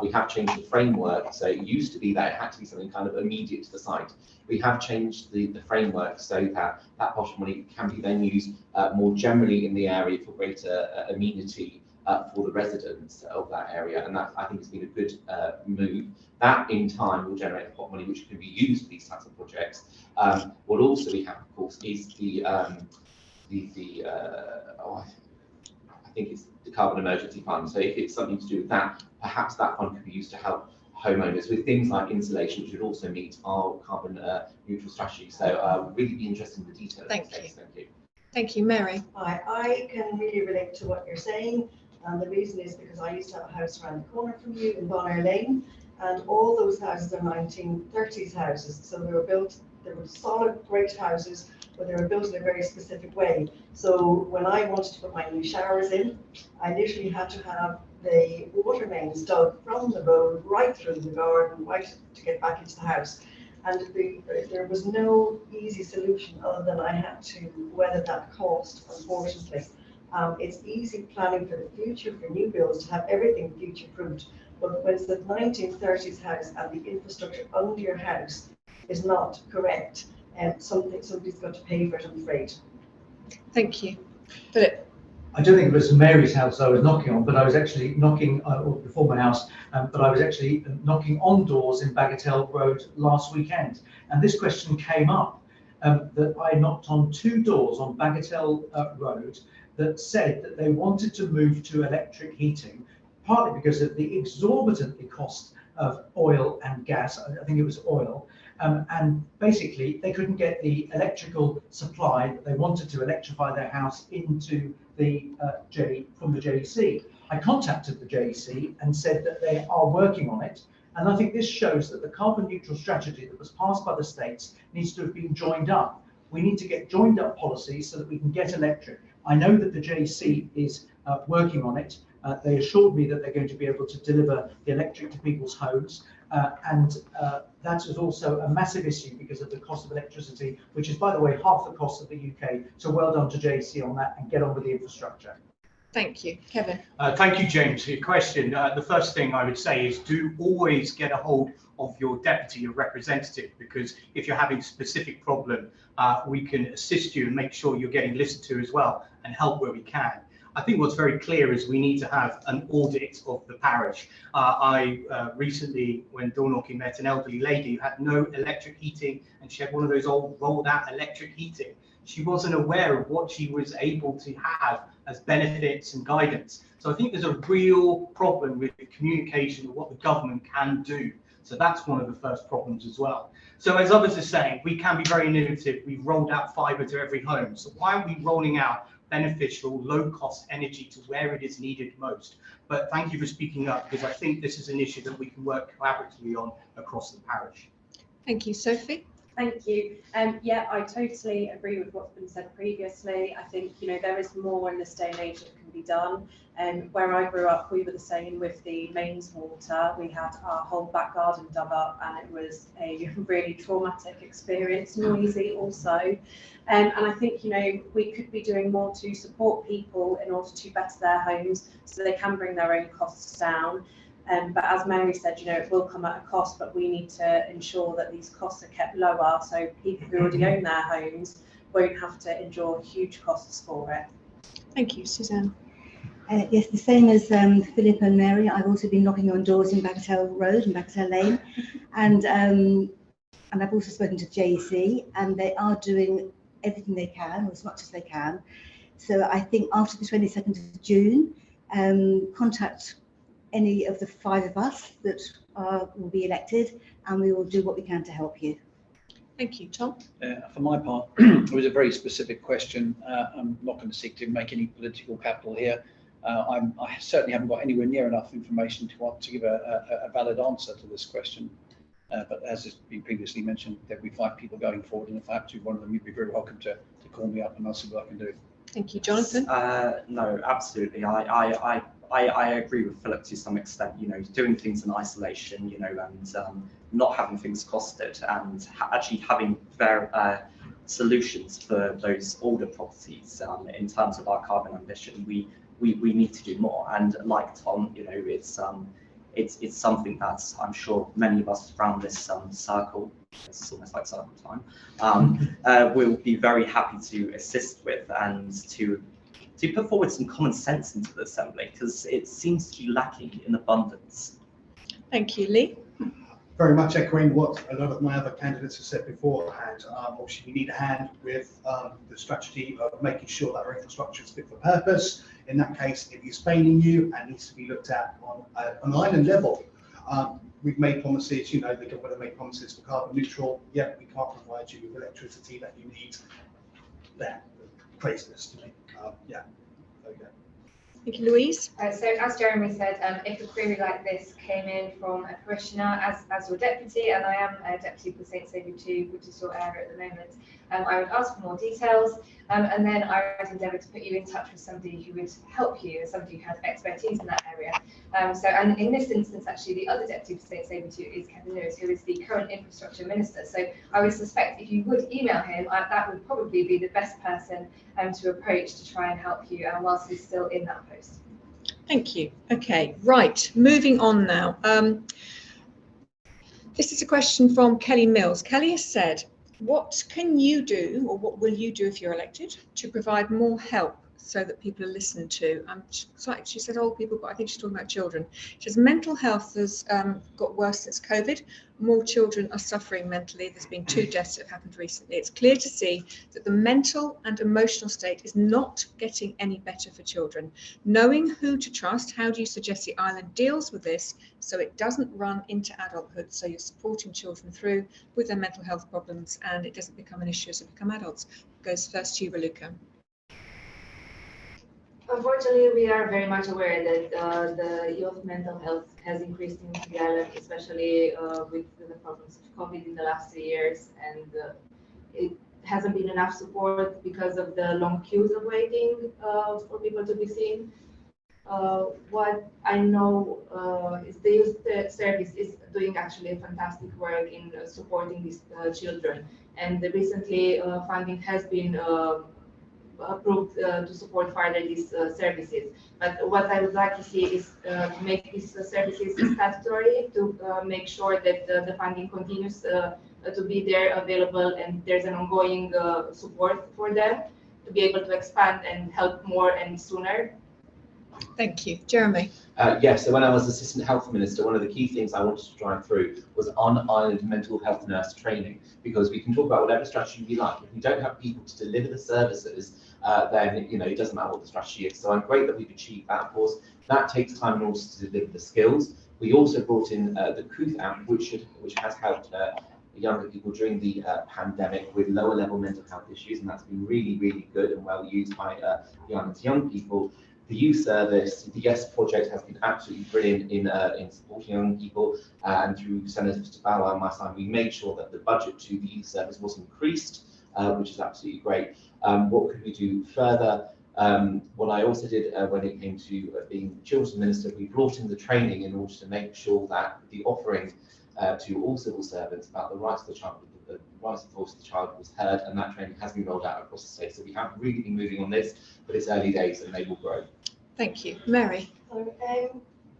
we have changed the framework. So it used to be that it had to be something kind of immediate to the site. We have changed the framework so that that pot of money can be then used more generally in the area for greater amenity for the residents of that area. And that, I think, has been a good move. That in time will generate a pot of money which can be used for these types of projects. What also we have, of course, is I think it's the carbon emergency fund. So if it's something to do with that, perhaps that fund could be used to help homeowners with things like insulation, which would also meet our carbon neutral strategy. So really be interested in the details. Thank you. Thank you. Thank you, Mary. I can really relate to what you're saying, and the reason is because I used to have a house around the corner from you in Bonair Lane, and all those houses are 1930s houses. So they were solid, great houses, but they were built in a very specific way. So when I wanted to put my new showers in, I literally had to have the water mains dug from the road right through the garden, right to get back into the house. And there was no easy solution other than I had to weather that cost, unfortunately. It's easy planning for the future, for new builds, to have everything future-proofed. But when it's the 1930s house and the infrastructure under your house is not correct, somebody's got to pay for it, I'm afraid. Thank you. Philip? I don't think it was Mary's house I was knocking on, but I was actually knocking, or before my house, but I was actually knocking on doors in Bagatelle Road last weekend. And this question came up, that I knocked on 2 doors on Bagatelle Road that said that they wanted to move to electric heating, partly because of the exorbitantly cost of oil and gas. I think it was oil. And basically they couldn't get the electrical supply that they wanted to electrify their house into the from the JEC. I contacted the JEC and said that they are working on it. And I think this shows that the carbon neutral strategy that was passed by the states needs to have been joined up. We need to get joined up policies so that we can get electric. I know that the JEC is working on it. They assured me that they're going to be able to deliver the electric to people's homes. And that is also a massive issue because of the cost of electricity, which is, by the way, half the cost of the UK. So well done to JEC on that, and get on with the infrastructure. Thank you. Kevin? Thank you, James, for your question. The first thing I would say is do always get a hold of your deputy or representative, because if you're having a specific problem, we can assist you and make sure you're getting listened to as well and help where we can. I think what's very clear is we need to have an audit of the parish. I recently, when door knocking, met an elderly lady who had no electric heating, and she had one of those old rolled out electric heating. She wasn't aware of what she was able to have as benefits and guidance. So I think there's a real problem with the communication of what the government can do. So that's one of the first problems as well. So as others are saying, we can be very innovative. We've rolled out fibre to every home. So why aren't we rolling out beneficial, low-cost energy to where it is needed most? But thank you for speaking up, because I think this is an issue that we can work collaboratively on across the parish. Thank you. Sophie? Thank you. Yeah, I totally agree with what's been said previously. I think, there is more in this day and age that can be done. Where I grew up, we were the same with the mains water. We had our whole back garden dug up, and it was a really traumatic experience, noisy also. And I think, we could be doing more to support people in order to better their homes so they can bring their own costs down. But as Mary said, it will come at a cost, but we need to ensure that these costs are kept lower so people who already own their homes won't have to endure huge costs for it. Thank you. Suzanne? Yes, the same as Philip and Mary. I've also been knocking on doors in Bagatelle Road and Bagatelle Lane. And and I've also spoken to JC, and they are doing everything they can, or as much as they can. So I think after the 22nd of June, contact any of the 5 of us that will be elected, and we will do what we can to help you. Thank you, Tom. For my part, it was a very specific question. I'm not going to seek to make any political capital here. I certainly haven't got anywhere near enough information to give a valid answer to this question. But as has been previously mentioned, there'll be 5 people going forward, and if I have to, one of them, you'd be very welcome to call me up and I'll see what I can do. Thank you, Jonathan. No, absolutely. I agree with Philip to some extent. You know, doing things in isolation, you know, and not having things costed, and actually having solutions for those older properties. In terms of our carbon ambition, we need to do more. And like Tom, you know, it's something that's, I'm sure many of us around this circle, it's almost like circle time, will be very happy to assist with, and to put forward some common sense into the Assembly, because it seems to be lacking in abundance. Thank you, Lee. Very much echoing what a lot of my other candidates have said beforehand. Obviously, we need a hand with the strategy of making sure that our infrastructure is fit for purpose. In that case, it is failing you and needs to be looked at on an island level. We've made promises, you know, the government have made promises for carbon neutral, yet we can't provide you with electricity that you need. Craziness to me. Yeah, okay. Thank you, Louise. So as Jeremy said, if a query like this came in from a parishioner as your deputy, and I am a deputy for St Saviour 2, which is your area at the moment, I would ask for more details, and then I would endeavour to put you in touch with somebody who would help you, somebody who has expertise in that area. And in this instance, actually, the other deputy for St Saviour 2 is Kevin Lewis, who is the current infrastructure minister. So I would suspect if you would email him, that would probably be the best person to approach to try and help you whilst he's still in that post. Thank you. Okay, right, moving on now. This is a question from Kelly Mills. Kelly has said, what can you do, or what will you do if you're elected, to provide more help so that people are listened to? She said old people, but I think she's talking about children. She says mental health has got worse since COVID. More children are suffering mentally. There's been 2 deaths that have happened recently. It's clear to see that the mental and emotional state is not getting any better for children. Knowing who to trust, how do you suggest the island deals with this so it doesn't run into adulthood, so you're supporting children through with their mental health problems and it doesn't become an issue as they become adults? Goes first to you, Raluca. Unfortunately, we are very much aware that the youth mental health has increased in the island, especially with the problems of COVID in the last 2 years, and it hasn't been enough support because of the long queues of waiting for people to be seen. What I know is the youth service is doing actually a fantastic work in supporting these children, and recently funding has been approved to support further these services. But what I would like to see is to make these services statutory, to make sure that the funding continues to be there available, and there's an ongoing support for them to be able to expand and help more and sooner. Thank you. Jeremy. Yes, so when I was Assistant Health Minister, one of the key things I wanted to drive through was on-island mental health nurse training, because we can talk about whatever strategy we like. If we don't have people to deliver the services, then you know it doesn't matter what the strategy is. So I'm great that we've achieved that. Of course, that takes time in order to deliver the skills. We also brought in the Couth app, which has helped younger people during the pandemic with lower level mental health issues, and that's been really, really good and well used by young people. The youth service, the YES project has been absolutely brilliant in supporting young people, and through Senator Bauer and my side, we made sure that the budget to the youth service was increased, which is absolutely great. What could we do further? What I also did when it came to being Children's Minister, we brought in the training in order to make sure that the offering to all civil servants about the rights of the child, the rights and voice of the child was heard, and that training has been rolled out across the state. So we have really been moving on this, but it's early days and they will grow. Thank you. Mary.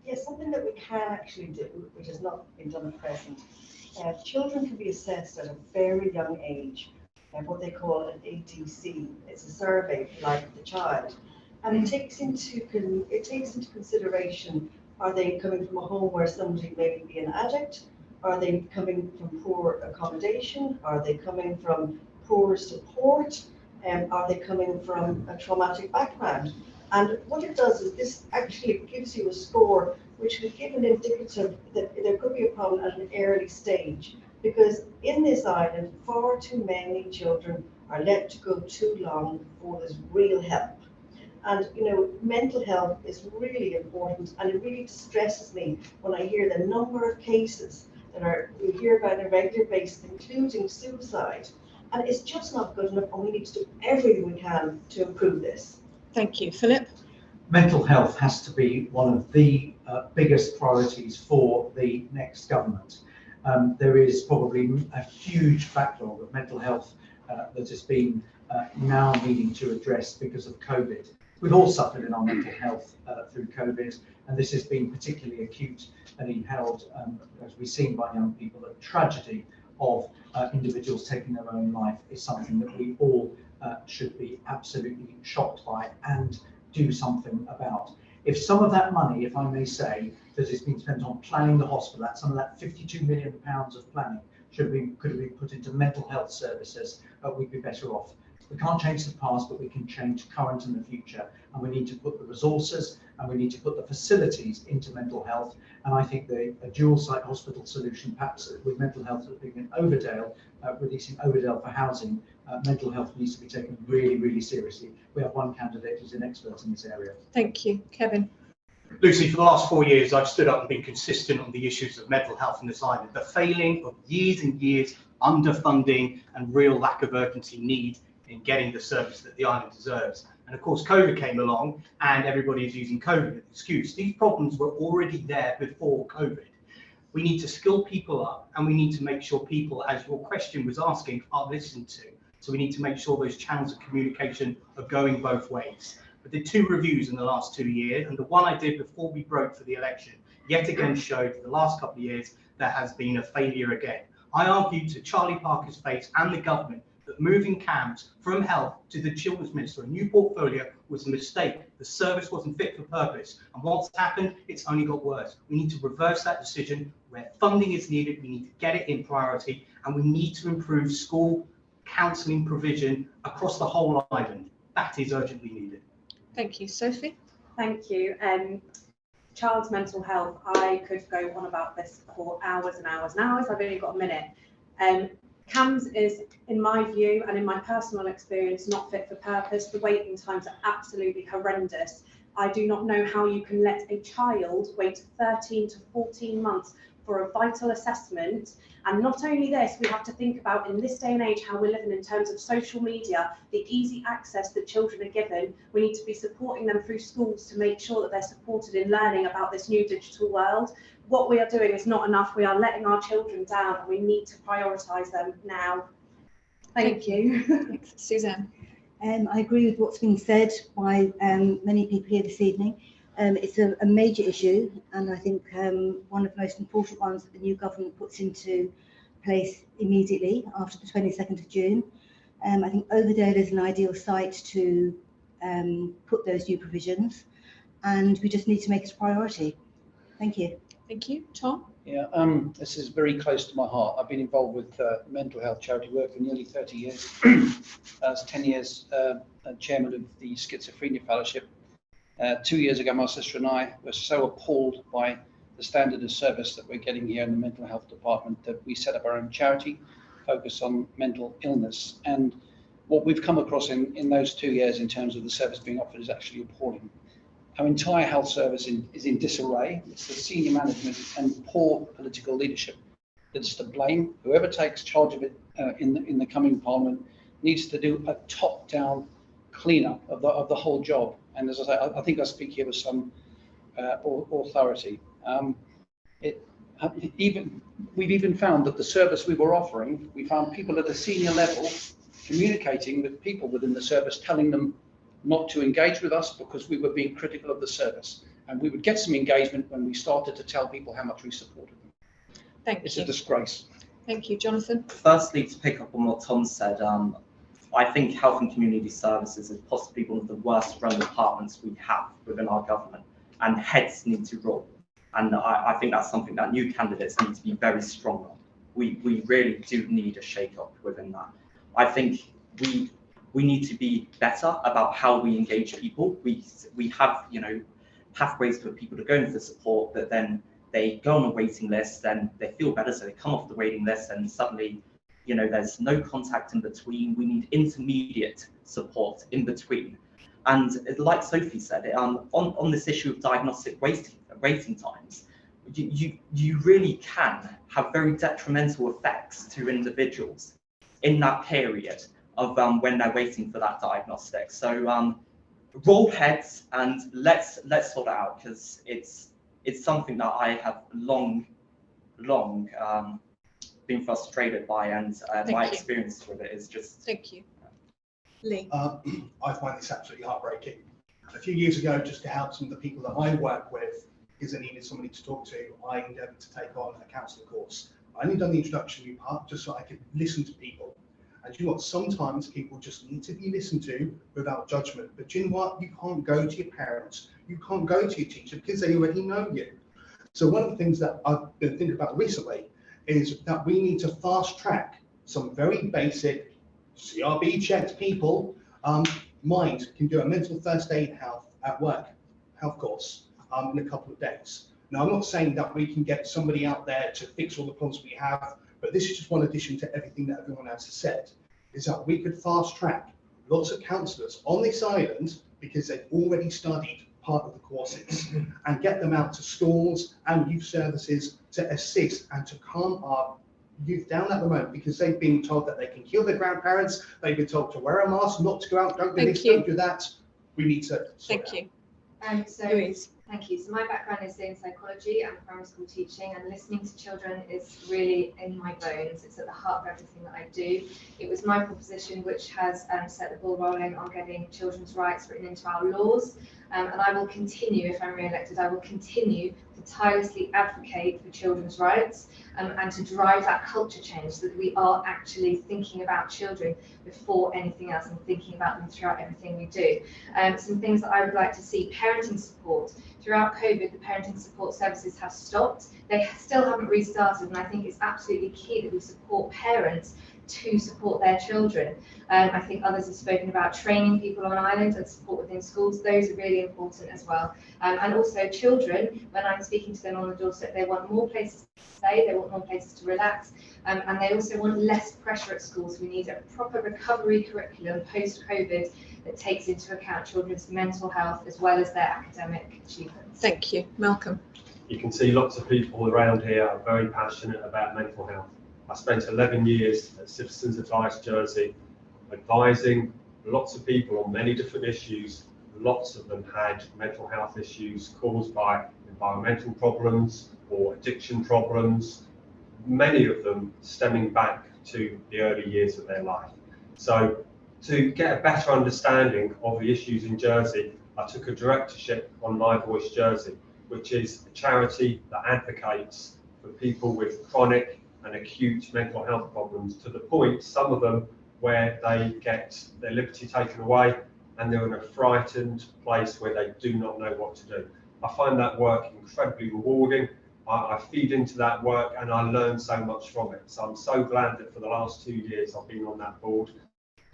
Yes, something that we can actually do, which has not been done at present. Children can be assessed at a very young age, what they call an ATC. It's a survey like the child, and it takes into consideration, are they coming from a home where somebody may be an addict, Are they coming from poor accommodation? Are they coming from poor support? Are they coming from a traumatic background? And what it does is this actually gives you a score which will give an indicative that there could be a problem at an early stage. Because in this island, far too many children are let to go too long before there's real help. And, you know, mental health is really important, and it really distresses me when I hear the number of cases that we hear about on a regular basis, including suicide. And it's just not good enough, and we need to do everything we can to improve this. Thank you. Philip? Mental health has to be one of the biggest priorities for the next government. There is probably a huge backlog of mental health that has been now needing to address because of COVID. We've all suffered in our mental health through COVID, and this has been particularly acute and inhaled, as we've seen by young people. The tragedy of individuals taking their own life is something that we all should be absolutely shocked by and do something about. If some of that money, if I may say, that has been spent on planning the hospital, some of that £52 million of planning could have been put into mental health services, we'd be better off. We can't change the past, but we can change current and the future. And we need to put the resources and we need to put the facilities into mental health. And I think a dual site hospital solution, perhaps with mental health being in Overdale, releasing Overdale for housing, mental health needs to be taken really, really seriously. We have one candidate who's an expert in this area. Thank you. Kevin? Lucy, for the last 4 years, I've stood up and been consistent on the issues of mental health in this island. The failing of years and years, underfunding and real lack of urgency need in getting the service that the island deserves. And of course, COVID came along and everybody is using COVID as an excuse. These problems were already there before COVID. We need to skill people up, and we need to make sure people, as your question was asking, are listened to. So we need to make sure those channels of communication are going both ways. I did 2 reviews in the last 2 years, and the one I did before we broke for the election yet again showed for the last couple of years there has been a failure again. I argued to Charlie Parker's face and the government that moving CAMS from health to the Children's Minister, a new portfolio, was a mistake. The service wasn't fit for purpose. And what's happened? It's only got worse. We need to reverse that decision. Where funding is needed, we need to get it in priority, and we need to improve school counselling provision across the whole island. That is urgently needed. Thank you. Sophie? Thank you. Child's mental health, I could go on about this for hours and hours and hours. I've only got a minute. CAMS is, in my view and in my personal experience, not fit for purpose. The waiting times are absolutely horrendous. I do not know how you can let a child wait 13 to 14 months for a vital assessment. And not only this, we have to think about, in this day and age, how we're living in terms of social media, the easy access that children are given. We need to be supporting them through schools to make sure that they're supported in learning about this new digital world. What we are doing is not enough. We are letting our children down, and we need to prioritise them now. Thank you. Thanks. Suzanne? I agree with what's been said by many people here this evening. It's a major issue, and I think one of the most important ones that the new government puts into place immediately after the 22nd of June. I think Overdale is an ideal site to put those new provisions, and we just need to make it a priority. Thank you. Thank you. Tom? Yeah, this is very close to my heart. I've been involved with mental health charity work for nearly 30 years. I was 10 years chairman of the Schizophrenia Fellowship. 2 years ago, my sister and I were so appalled by the standard of service that we're getting here in the mental health department that we set up our own charity focused on mental illness. And what we've come across in those 2 years in terms of the service being offered is actually appalling. Our entire health service is in disarray. It's the senior management and poor political leadership that's to blame. Whoever takes charge of it in the coming parliament needs to do a top-down cleanup of the whole job. And as I say, I think I speak here with some authority. We've even found that the service we were offering, we found people at the senior level communicating with people within the service, telling them not to engage with us because we were being critical of the service. And we would get some engagement when we started to tell people how much we supported them. It's a disgrace. Thank you. Jonathan? Firstly, to pick up on what Tom said, I think health and community services is possibly one of the worst run departments we have within our government, and heads need to roll. And I think that's something that new candidates need to be very strong on. We really do need a shake-up within that. I think we need to be better about how we engage people. We have, you know, pathways for people to go in for support, but then they go on a waiting list, then they feel better, so they come off the waiting list, and suddenly, you know, there's no contact in between. We need intermediate support in between. And like Sophie said, on this issue of diagnostic waiting times, you really can have very detrimental effects to individuals in that period of when they're waiting for that diagnostic. So roll heads and let's sort it out, because it's something that I have long been frustrated by, and my experience with it is just. Thank you. Lee. I find this absolutely heartbreaking. A few years ago, just to help some of the people that I work with, because I needed somebody to talk to, I endeavoured to take on a counselling course. I only done the introductory part just so I could listen to people. And you know what? Sometimes people just need to be listened to without judgment. But you know what? You can't go to your parents, you can't go to your teacher because they already know you. So one of the things that I've been thinking about recently is that we need to fast track some very basic CRB checked people. Mind can do a mental first aid health course in a couple of days. Now, I'm not saying that we can get somebody out there to fix all the problems we have, but this is just one addition to everything that everyone else has said, is that we could fast track lots of counsellors on this island, because they've already studied part of the courses, and get them out to schools and youth services to assist and to calm our youth down at the moment, because they've been told that they can kill their grandparents, they've been told to wear a mask, not to go out, don't do this, don't do that. We need to Thank you. Louise. Thank you. So my background is in psychology and primary school teaching, and listening to children is really in my bones. It's at the heart of everything that I do. It was my proposition which has set the ball rolling on getting children's rights written into our laws. And I will continue, if I'm re-elected, I will continue to tirelessly advocate for children's rights and to drive that culture change, so that we are actually thinking about children before anything else and thinking about them throughout everything we do. Some things that I would like to see: parenting support. Throughout COVID, the parenting support services have stopped. They still haven't restarted, and I think it's absolutely key that we support parents to support their children. I think others have spoken about training people on island and support within schools. Those are really important as well. And also children, when I'm speaking to them on the doorstep, they want more places to play, they want more places to relax, and they also want less pressure at schools. We need a proper recovery curriculum post-COVID that takes into account children's mental health as well as their academic achievements. Thank you. Malcolm. You can see lots of people around here are very passionate about mental health. I spent 11 years at Citizens Advice Jersey, advising lots of people on many different issues. Lots of them had mental health issues caused by environmental problems or addiction problems, many of them stemming back to the early years of their life. So to get a better understanding of the issues in Jersey, I took a directorship on My Voice Jersey, which is a charity that advocates for people with chronic and acute mental health problems, to the point, some of them, where they get their liberty taken away and they're in a frightened place where they do not know what to do. I find that work incredibly rewarding. I feed into that work and I learn so much from it. So I'm so glad that for the last 2 years I've been on that board.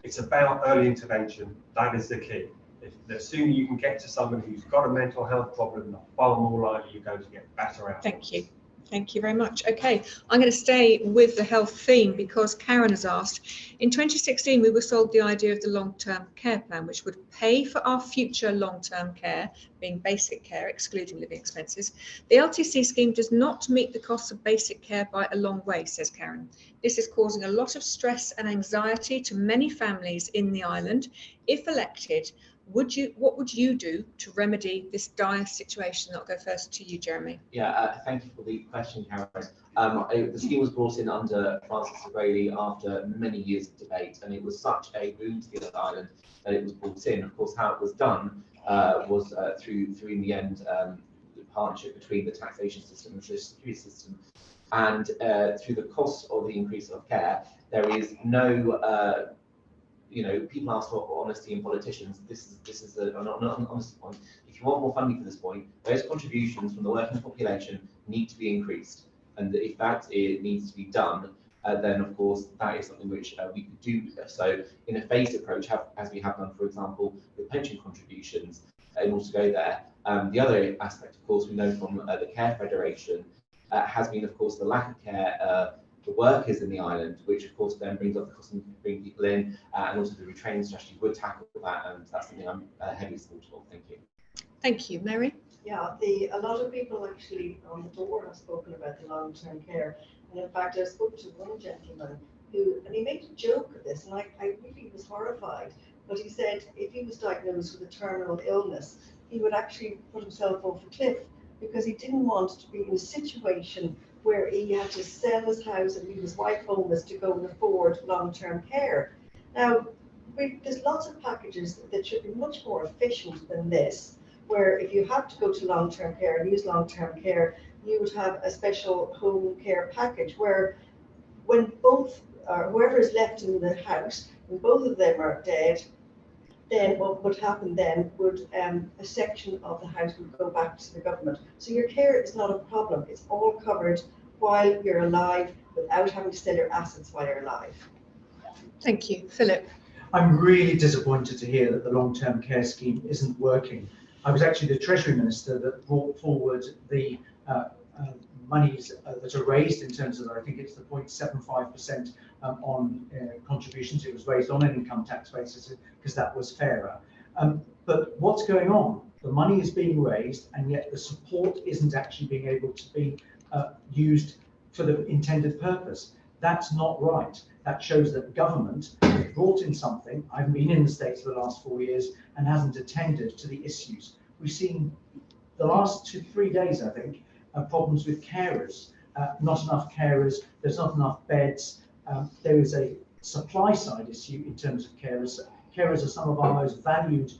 It's about early intervention. That is the key. If the sooner you can get to someone who's got a mental health problem, the far more likely you're going to get better out. Thank you. Thank you very much. Okay, I'm going to stay with the health theme because Karen has asked, in 2016 we were sold the idea of the long-term care plan, which would pay for our future long-term care, being basic care, excluding living expenses. The LTC scheme does not meet the costs of basic care by a long way, says Karen. This is causing a lot of stress and anxiety to many families in the island. If elected, what would you do to remedy this dire situation? I'll go first to you, Jeremy. Yeah, thank you for the question, Karen. The scheme was brought in under Francis O'Grady after many years of debate, and it was such a boon to the island that it was brought in. Of course, how it was done was through in the end the partnership between the taxation system and the social security system, and through the cost of the increase of care, there is no you know, people ask for honesty in politicians. This is an honest point. If you want more funding for this point, those contributions from the working population need to be increased. And if it needs to be done, then of course that is something which we could do. So in a phased approach, as we have done, for example, with pension contributions, in order to go there. The other aspect, of course, we know from the Care Federation has been, of course, the lack of care for workers in the island, which of course then brings up the cost of bringing people in, and also the retraining strategy would tackle that, and that's something I'm heavily supportive of. Thank you. Thank you, Mary. Yeah, a lot of people actually on the board have spoken about the long-term care. And in fact, I spoke to one gentleman and he made a joke of this, and I really was horrified. But he said if he was diagnosed with a terminal illness, he would actually put himself off a cliff because he didn't want to be in a situation where he had to sell his house and leave his wife homeless to go and afford long-term care. Now, there's lots of packages that should be much more efficient than this, where if you have to go to long-term care and use long-term care, you would have a special home care package where when both, whoever is left in the house, when both of them are dead, then what would happen then would a section of the house would go back to the government. So your care is not a problem. It's all covered while you're alive without having to sell your assets while you're alive. Thank you. Philip. I'm really disappointed to hear that the long-term care scheme isn't working. I was actually the Treasury Minister that brought forward the monies that are raised in terms of, I think it's the 0.75% on contributions. It was raised on an income tax basis because that was fairer. But what's going on? The money is being raised and yet the support isn't actually being able to be used for the intended purpose. That's not right. That shows that government brought in something. I've been in the States for the last 4 years and hasn't attended to the issues. We've seen the last 2-3 days, I think, problems with carers. Not enough carers, there's not enough beds. There is a supply side issue in terms of carers. Carers are some of our most valued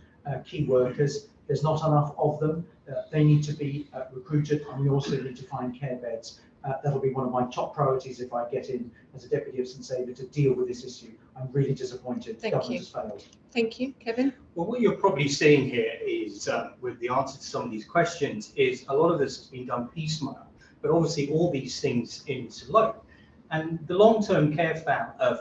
key workers. There's not enough of them. They need to be recruited, and we also need to find care beds. That'll be one of my top priorities if I get in as a Deputy of St Saviour to deal with this issue. I'm really disappointed. Government has failed. Thank you. Kevin? Well, what you're probably seeing here is, with the answer to some of these questions, is a lot of this has been done piecemeal, but obviously all these things in Siloam. And the long-term care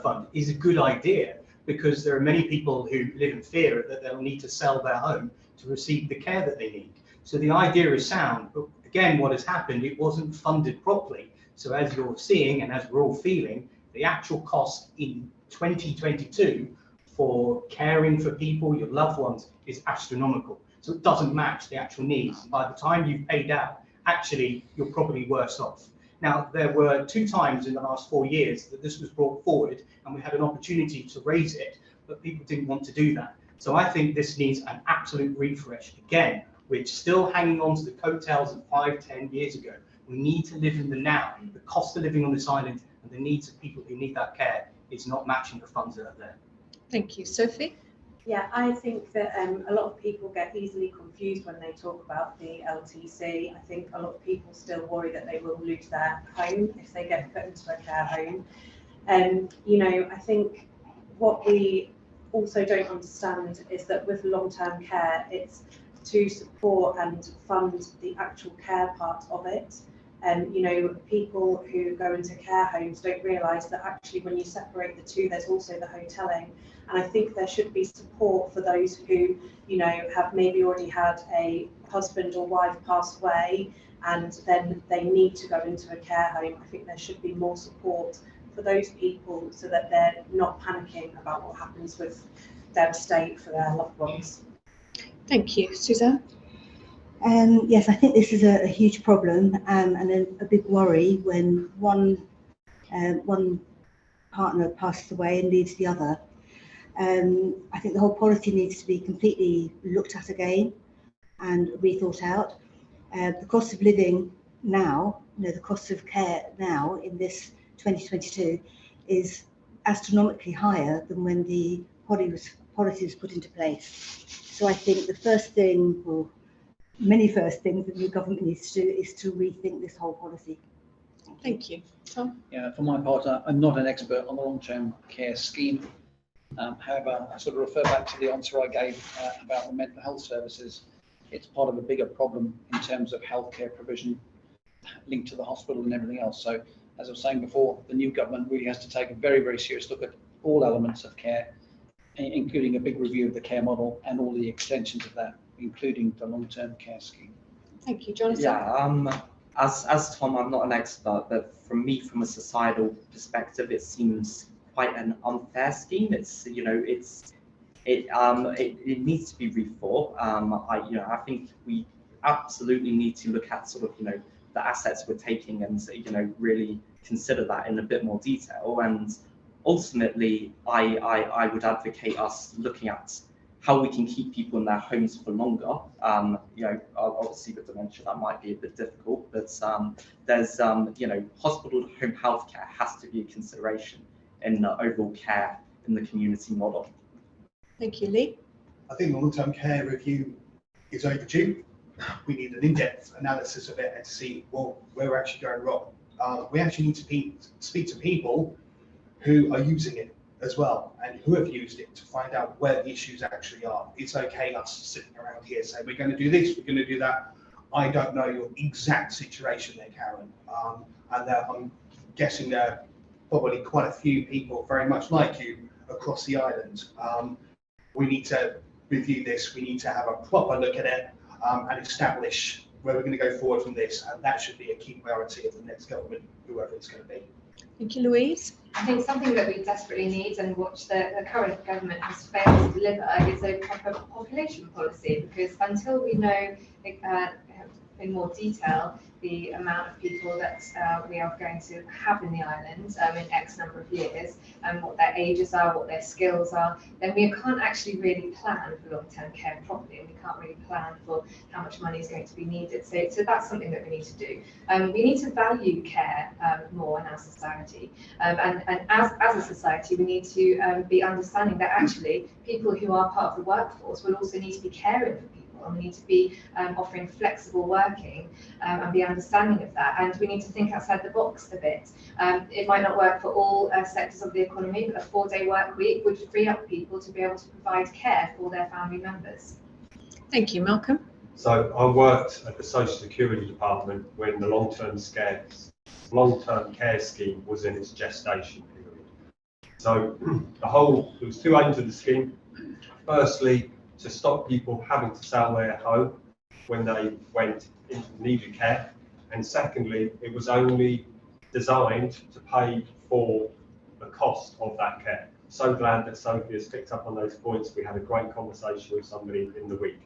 fund is a good idea because there are many people who live in fear that they'll need to sell their home to receive the care that they need. So the idea is sound, but again, what has happened, it wasn't funded properly. So as you're seeing and as we're all feeling, the actual cost in 2022 for caring for people, your loved ones, is astronomical. So it doesn't match the actual needs. By the time you've paid out, actually, you're probably worse off. Now, there were 2 times in the last 4 years that this was brought forward and we had an opportunity to raise it, but people didn't want to do that. So I think this needs an absolute refresh. Again, we're still hanging on to the coattails of 5-10 years ago. We need to live in the now. The cost of living on this island and the needs of people who need that care is not matching the funds that are there. Thank you. Sophie? Yeah, I think that a lot of people get easily confused when they talk about the LTC. I think a lot of people still worry that they will lose their home if they get put into a care home. You know, I think what we also don't understand is that with long-term care, it's to support and fund the actual care part of it. You know, people who go into care homes don't realise that actually when you separate the two, there's also the hotelling. And I think there should be support for those who, you know, have maybe already had a husband or wife pass away and then they need to go into a care home. I think there should be more support for those people so that they're not panicking about what happens with their estate for their loved ones. Thank you. Suzanne? Yes, I think this is a huge problem and a big worry when one partner passes away and leaves the other. I think the whole policy needs to be completely looked at again and rethought out. The cost of living now, you know, the cost of care now in this 2022 is astronomically higher than when the policy was put into place. So I think the first thing, or many first things that the new government needs to do is to rethink this whole policy. Thank you. Tom? Yeah, for my part, I'm not an expert on the long-term care scheme. However, I sort of refer back to the answer I gave about the mental health services. It's part of a bigger problem in terms of healthcare provision linked to the hospital and everything else. So, as I was saying before, the new government really has to take a very, very serious look at all elements of care, including a big review of the care model and all the extensions of that, including the long-term care scheme. Thank you, Jonathan. Yeah, as Tom, I'm not an expert, but from a societal perspective, it seems quite an unfair scheme. It's, you know, it needs to be rethought. I think we absolutely need to look at sort of, you know, the assets we're taking and, you know, really consider that in a bit more detail. And ultimately, I would advocate us looking at how we can keep people in their homes for longer. You know, obviously with dementia, that might be a bit difficult, but there's, you know, hospital to home healthcare has to be a consideration in the overall care in the community model. Thank you, Lee. I think the long-term care review is overdue. We need an in-depth analysis of it and to see where we're actually going wrong. We actually need to speak to people who are using it as well and who have used it to find out where the issues actually are. It's okay us sitting around here saying we're going to do this, we're going to do that. I don't know your exact situation there, Karen, and I'm guessing there are probably quite a few people very much like you across the island. We need to review this, we need to have a proper look at it and establish where we're going to go forward from this, and that should be a key priority of the next government, whoever it's going to be. Thank you, Louise. I think something that we desperately need and which the current government has failed to deliver is a proper population policy, because until we know in more detail the amount of people that we are going to have in the island in X number of years and what their ages are, what their skills are, then we can't actually really plan for long-term care properly, and we can't really plan for how much money is going to be needed. So that's something that we need to do. We need to value care more in our society, and as a society we need to be understanding that actually people who are part of the workforce will also need to be caring for people, and we need to be offering flexible working and be understanding of that, and we need to think outside the box a bit. It might not work for all sectors of the economy, but a 4-day work week would free up people to be able to provide care for their family members. Thank you, Malcolm. So I worked at the Social Security Department when the long-term care scheme was in its gestation period. So there was two aims of the scheme. Firstly, to stop people having to sell their home when they went into needed care. And secondly, it was only designed to pay for the cost of that care. So glad that Sophie has picked up on those points. We had a great conversation with somebody in the week.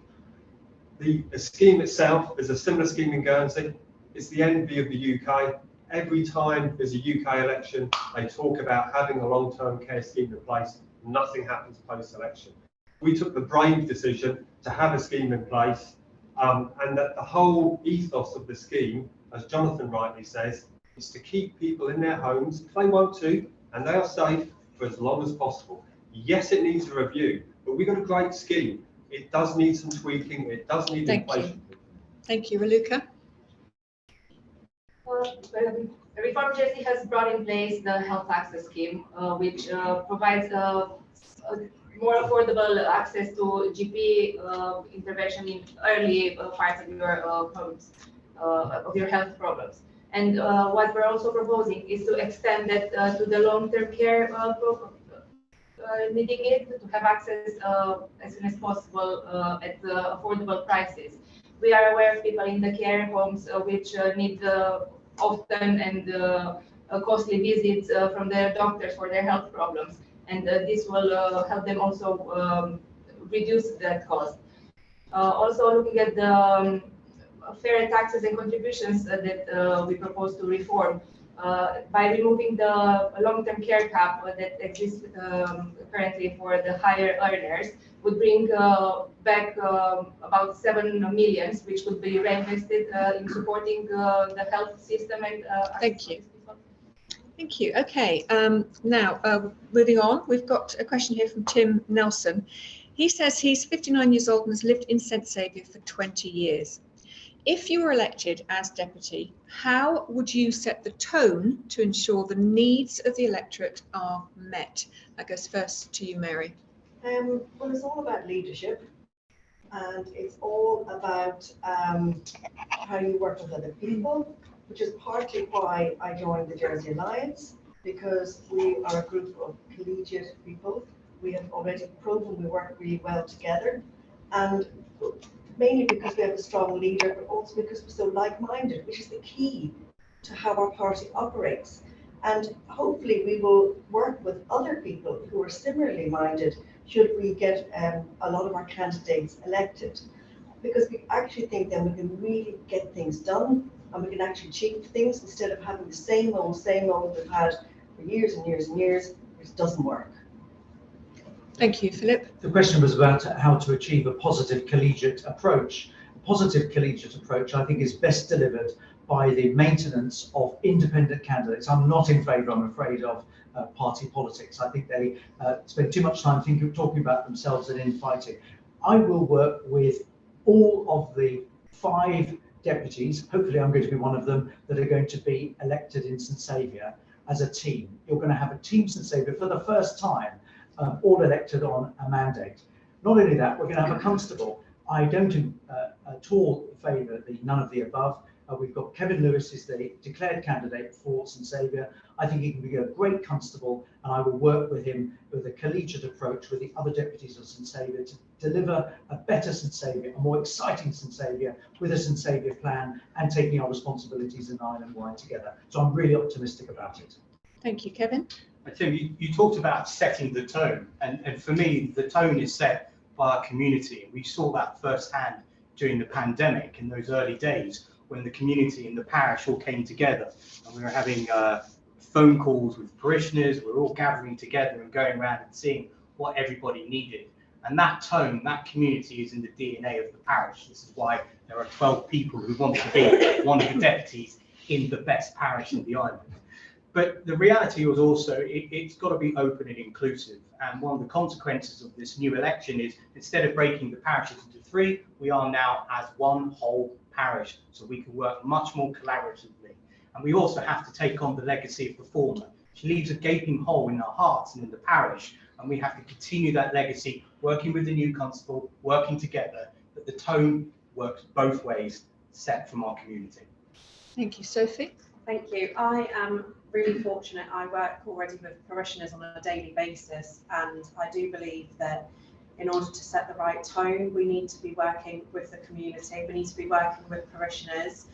The scheme itself is a similar scheme in Guernsey. It's the envy of the UK. Every time there's a UK election, they talk about having a long-term care scheme in place. Nothing happens post-election. We took the brave decision to have a scheme in place, and that the whole ethos of the scheme, as Jonathan rightly says, is to keep people in their homes if they want to, and they are safe for as long as possible. Yes, it needs a review, but we've got a great scheme. It does need some tweaking. It does need inflation. Thank you, Raluca. Reform Jersey has brought in place the health access scheme, which provides more affordable access to GP intervention in early parts of your health problems. And what we're also proposing is to extend that to the long-term care needing it, to have access as soon as possible at affordable prices. We are aware of people in the care homes which need often and costly visits from their doctors for their health problems, and this will help them also reduce that cost. Also looking at the fair taxes and contributions that we propose to reform, by removing the long-term care cap that exists currently for the higher earners, would bring back about 7 million, which would be reinvested in supporting the health system. And thank you. Thank you. Okay, now moving on, we've got a question here from Tim Nelson. He says he's 59 years old and has lived in St Saviour for 20 years. If you were elected as deputy, how would you set the tone to ensure the needs of the electorate are met? That goes first to you, Mary. Well, it's all about leadership, and it's all about how you work with other people, which is partly why I joined the Jersey Alliance, because we are a group of collegiate people. We have already proven we work really well together, and mainly because we have a strong leader, but also because we're so like-minded, which is the key to how our party operates. And hopefully we will work with other people who are similarly minded should we get a lot of our candidates elected, because we actually think then we can really get things done and we can actually achieve things instead of having the same old we've had for years and years and years, which doesn't work. Thank you, Philip. The question was about how to achieve a positive collegiate approach. A positive collegiate approach, I think, is best delivered by the maintenance of independent candidates. I'm not in favour, I'm afraid, of party politics. I think they spend too much time talking about themselves and infighting. I will work with all of the 5 deputies, hopefully I'm going to be one of them, that are going to be elected in St Saviour as a team. You're going to have a team St Saviour for the first time, all elected on a mandate. Not only that, we're going to have a constable. I don't at all favour the none of the above. We've got Kevin Lewis is the declared candidate for St Saviour. I think he can be a great constable, and I will work with him with a collegiate approach with the other deputies of St Saviour to deliver a better St Saviour, a more exciting St Saviour with a St Saviour plan and taking our responsibilities in Ireland-wide together. So I'm really optimistic about it. Thank you, Kevin. Tim, you talked about setting the tone, and for me, the tone is set by our community. We saw that firsthand during the pandemic in those early days when the community and the parish all came together, and we were having phone calls with parishioners. We were all gathering together and going around and seeing what everybody needed. And that tone, that community is in the DNA of the parish. This is why there are 12 people who want to be one of the deputies in the best parish in the island. But the reality was also, it's got to be open and inclusive. And one of the consequences of this new election is, instead of breaking the parishes into 3, we are now as one whole parish, so we can work much more collaboratively. And we also have to take on the legacy of the former, which leaves a gaping hole in our hearts and in the parish. And we have to continue that legacy, working with the new constable, working together, that the tone works both ways, set from our community. Thank you, Sophie. Thank you. I am really fortunate. I work already with parishioners on a daily basis, and I do believe that in order to set the right tone, we need to be working with the community. We need to be working with parishioners.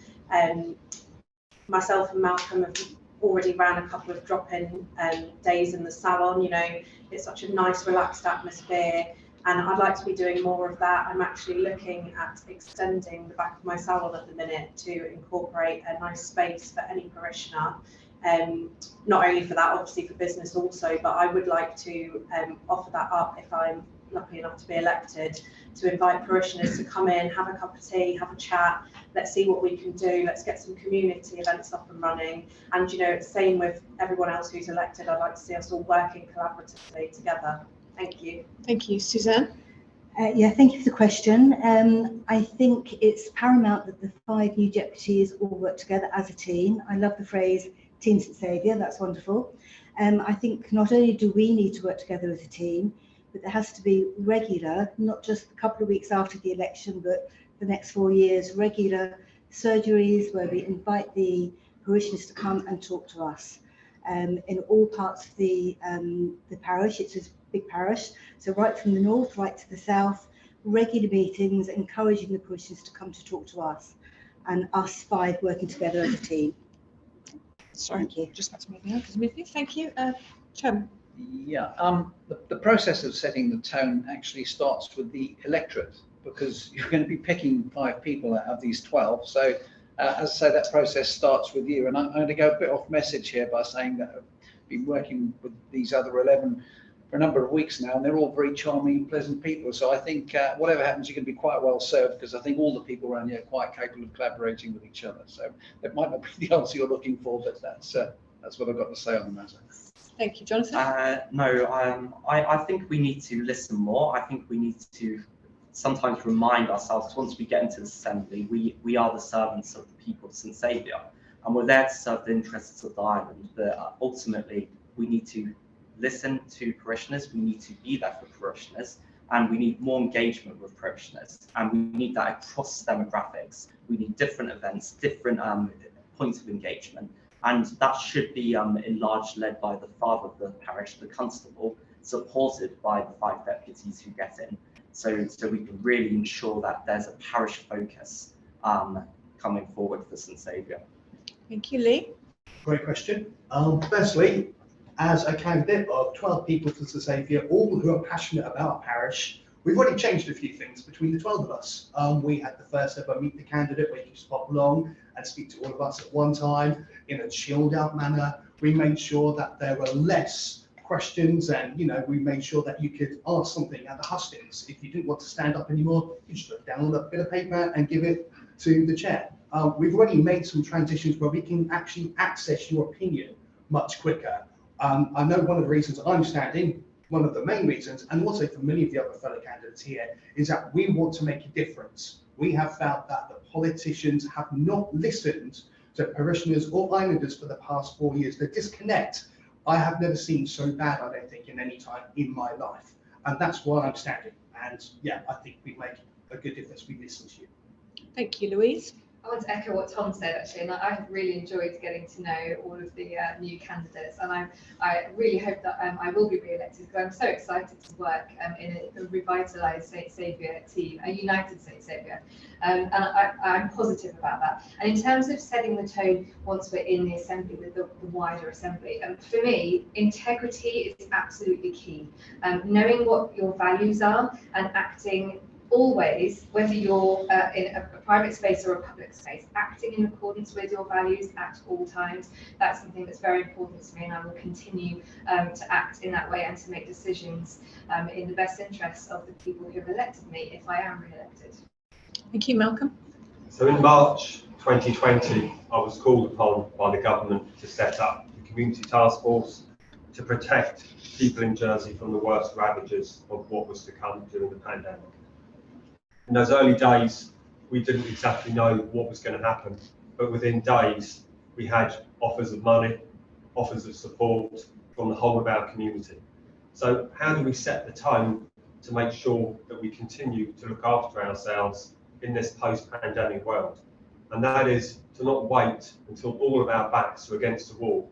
Myself and Malcolm have already ran a couple of drop-in days in the salon. You know, it's such a nice, relaxed atmosphere, and I'd like to be doing more of that. I'm actually looking at extending the back of my salon at the minute to incorporate a nice space for any parishioner. Not only for that, obviously for business also, but I would like to offer that up if I'm lucky enough to be elected, to invite parishioners to come in, have a cup of tea, have a chat. Let's see what we can do. Let's get some community events up and running. And, you know, same with everyone else who's elected. I'd like to see us all working collaboratively together. Thank you. Thank you, Suzanne. Yeah, thank you for the question. I think it's paramount that the 5 new deputies all work together as a team. I love the phrase Team St Saviour, that's wonderful. I think not only do we need to work together as a team, but there has to be regular, not just a couple of weeks after the election, but the next 4 years, regular surgeries where we invite the parishioners to come and talk to us. In all parts of the parish, it's a big parish, so right from the north, right to the south, regular meetings, encouraging the parishioners to come to talk to us, and us 5 working together as a team. Sorry, thank you. Just got to move on. Thank you, Chairman. Yeah, the process of setting the tone actually starts with the electorate, because you're going to be picking 5 people out of these 12. So, as I say, that process starts with you. And I'm going to go a bit off message here by saying that I've been working with these other 11 for a number of weeks now, and they're all very charming, pleasant people. So I think whatever happens, you can be quite well served, because I think all the people around here are quite capable of collaborating with each other. So that might not be the answer you're looking for, but that's what I've got to say on the matter. Thank you, Jonathan. No, I think we need to listen more. I think we need to sometimes remind ourselves once we get into the assembly, we are the servants of the people of St Saviour, and we're there to serve the interests of the island. But ultimately, we need to listen to parishioners, we need to be there for parishioners, and we need more engagement with parishioners, and we need that across demographics. We need different events, different points of engagement, and that should be in large led by the father of the parish, the constable, supported by the 5 deputies who get in. So we can really ensure that there's a parish focus coming forward for St Saviour. Thank you, Lee. Great question. Firstly, as a candidate of 12 people for St Saviour, all who are passionate about our parish, we've already changed a few things between the 12 of us. We had the first ever Meet the Candidate where you just pop along and speak to all of us at one time in a chilled out manner. We made sure that there were less questions, and we made sure that you could ask something at the hustings. If you didn't want to stand up anymore, you just put down a bit of paper and give it to the chair. We've already made some transitions where we can actually access your opinion much quicker. I know one of the reasons I'm standing, one of the main reasons, and also for many of the other fellow candidates here, is that we want to make a difference. We have found that the politicians have not listened to parishioners or islanders for the past 4 years. The disconnect I have never seen so bad, I don't think, in any time in my life. And that's why I'm standing. And yeah, I think we make a good difference. We listen to you. Thank you, Louise. I want to echo what Tom said, actually, and I have really enjoyed getting to know all of the new candidates, and I really hope that I will be re-elected, because I'm so excited to work in a revitalised St Saviour team, a united St Saviour, and I'm positive about that. And in terms of setting the tone once we're in the assembly with the wider assembly, for me, integrity is absolutely key. Knowing what your values are and acting always, whether you're in a private space or a public space, acting in accordance with your values at all times. That's something that's very important to me, and I will continue to act in that way and to make decisions in the best interests of the people who have elected me if I am re-elected. Thank you, Malcolm. So in March 2020, I was called upon by the government to set up the Community Task Force to protect people in Jersey from the worst ravages of what was to come during the pandemic. In those early days, we didn't exactly know what was going to happen, but within days, we had offers of money, offers of support from the whole of our community. So how do we set the tone to make sure that we continue to look after ourselves in this post-pandemic world? And that is to not wait until all of our backs are against the wall,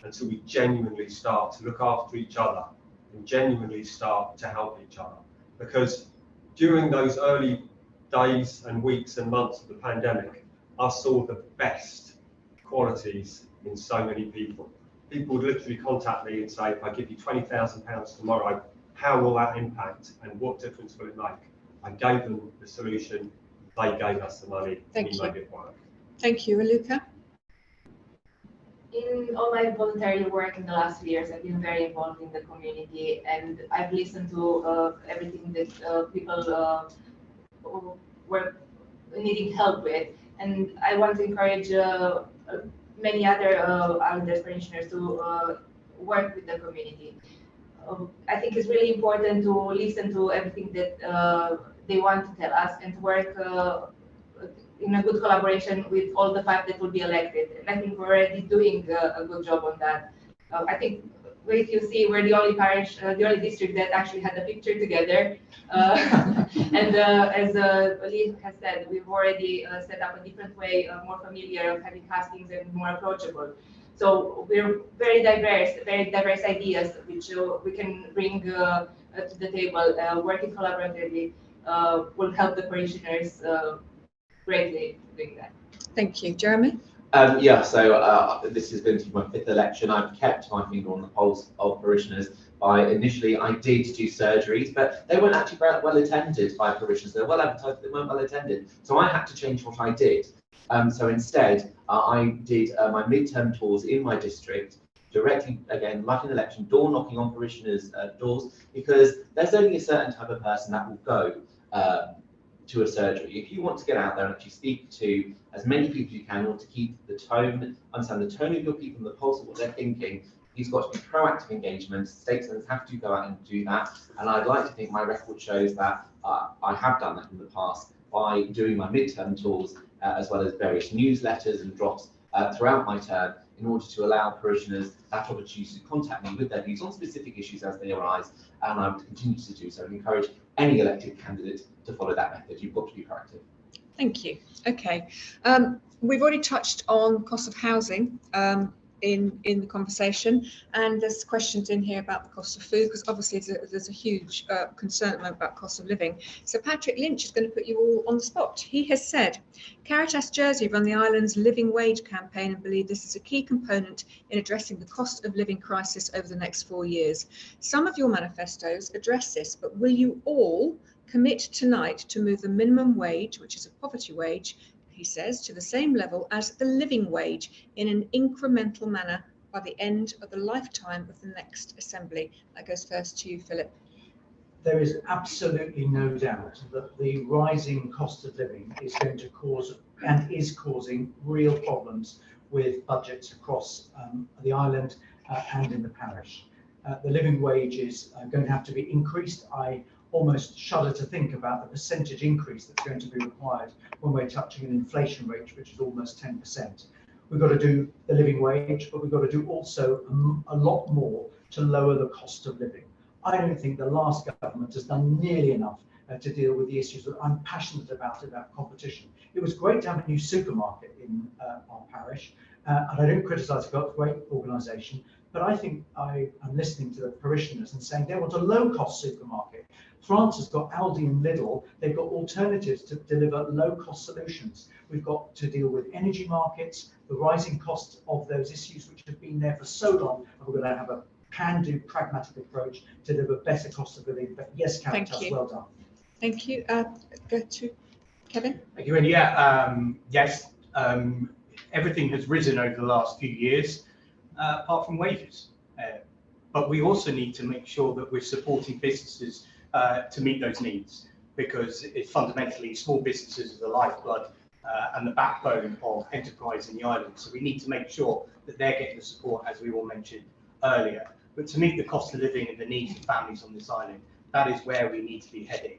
until we genuinely start to look after each other and genuinely start to help each other. Because during those early days and weeks and months of the pandemic, I saw the best qualities in so many people. People would literally contact me and say, if I give you £20,000 tomorrow, how will that impact and what difference will it make? I gave them the solution, they gave us the money, and we made it work. Thank you, Aluka. In all my voluntary work in the last few years, I've been very involved in the community, and I've listened to everything that people were needing help with. And I want to encourage many other elders, parishioners to work with the community. I think it's really important to listen to everything that they want to tell us and to work in a good collaboration with all the 5 that will be elected. And I think we're already doing a good job on that. I think if you see, we're the only parish, the only district that actually had a picture together. And as Lee has said, we've already set up a different way, more familiar of having hustings and more approachable. So we're very diverse ideas, which we can bring to the table. Working collaboratively will help the parishioners greatly doing that. Thank you, Jeremy. Yeah, so this is going to be my 5th election. I've kept my finger on the pulse of parishioners by initially I did do surgeries, but they weren't actually very well attended by parishioners. They were well advertised, but they weren't well attended. So I had to change what I did. So instead, I did my midterm tours in my district, directly, again, like an election, door knocking on parishioners' doors, because there's only a certain type of person that will go to a surgery. If you want to get out there and actually speak to as many people as you can, you want to keep the tone, understand the tone of your people and the pulse of what they're thinking, He's got to be proactive engagement. Statesmen have to go out and do that. And I'd like to think my record shows that I have done that in the past by doing my midterm tours, as well as various newsletters and drops throughout my term, in order to allow parishioners that opportunity to contact me with their views on specific issues as they arise, and I would continue to do so and encourage any elected candidate to follow that method. You've got to be proactive. Thank you. Okay. We've already touched on cost of housing in the conversation, and there's questions in here about the cost of food, because obviously there's a huge concern about cost of living. So Patrick Lynch is going to put you all on the spot. He has said, Caritas Jersey run the island's living wage campaign and believe this is a key component in addressing the cost of living crisis over the next 4 years. Some of your manifestos address this, but will you all commit tonight to move the minimum wage, which is a poverty wage, he says, to the same level as the living wage in an incremental manner by the end of the lifetime of the next assembly? That goes first to you, Philip. There is absolutely no doubt that the rising cost of living is going to cause and is causing real problems with budgets across the island and in the parish. The living wage is going to have to be increased. I almost shudder to think about the percentage increase that's going to be required when we're touching an inflation rate, which is almost 10%. We've got to do the living wage, but we've got to do also a lot more to lower the cost of living. I don't think the last government has done nearly enough to deal with the issues that I'm passionate about competition. It was great to have a new supermarket in our parish, and I don't criticise it, got a great organisation, but I think I'm listening to the parishioners and saying they want a low-cost supermarket. France has got Aldi and Lidl. They've got alternatives to deliver low-cost solutions. We've got to deal with energy markets, the rising costs of those issues which have been there for so long, and we're going to have a can-do, pragmatic approach to deliver better cost of living. But yes, Caritas, well done. Thank you. Go to Kevin. Thank you, and yes, everything has risen over the last few years, apart from wages. But we also need to make sure that we're supporting businesses to meet those needs, because it's fundamentally small businesses are the lifeblood and the backbone of enterprise in the island. So we need to make sure that they're getting the support, as we all mentioned earlier. But to meet the cost of living and the needs of families on this island, that is where we need to be heading.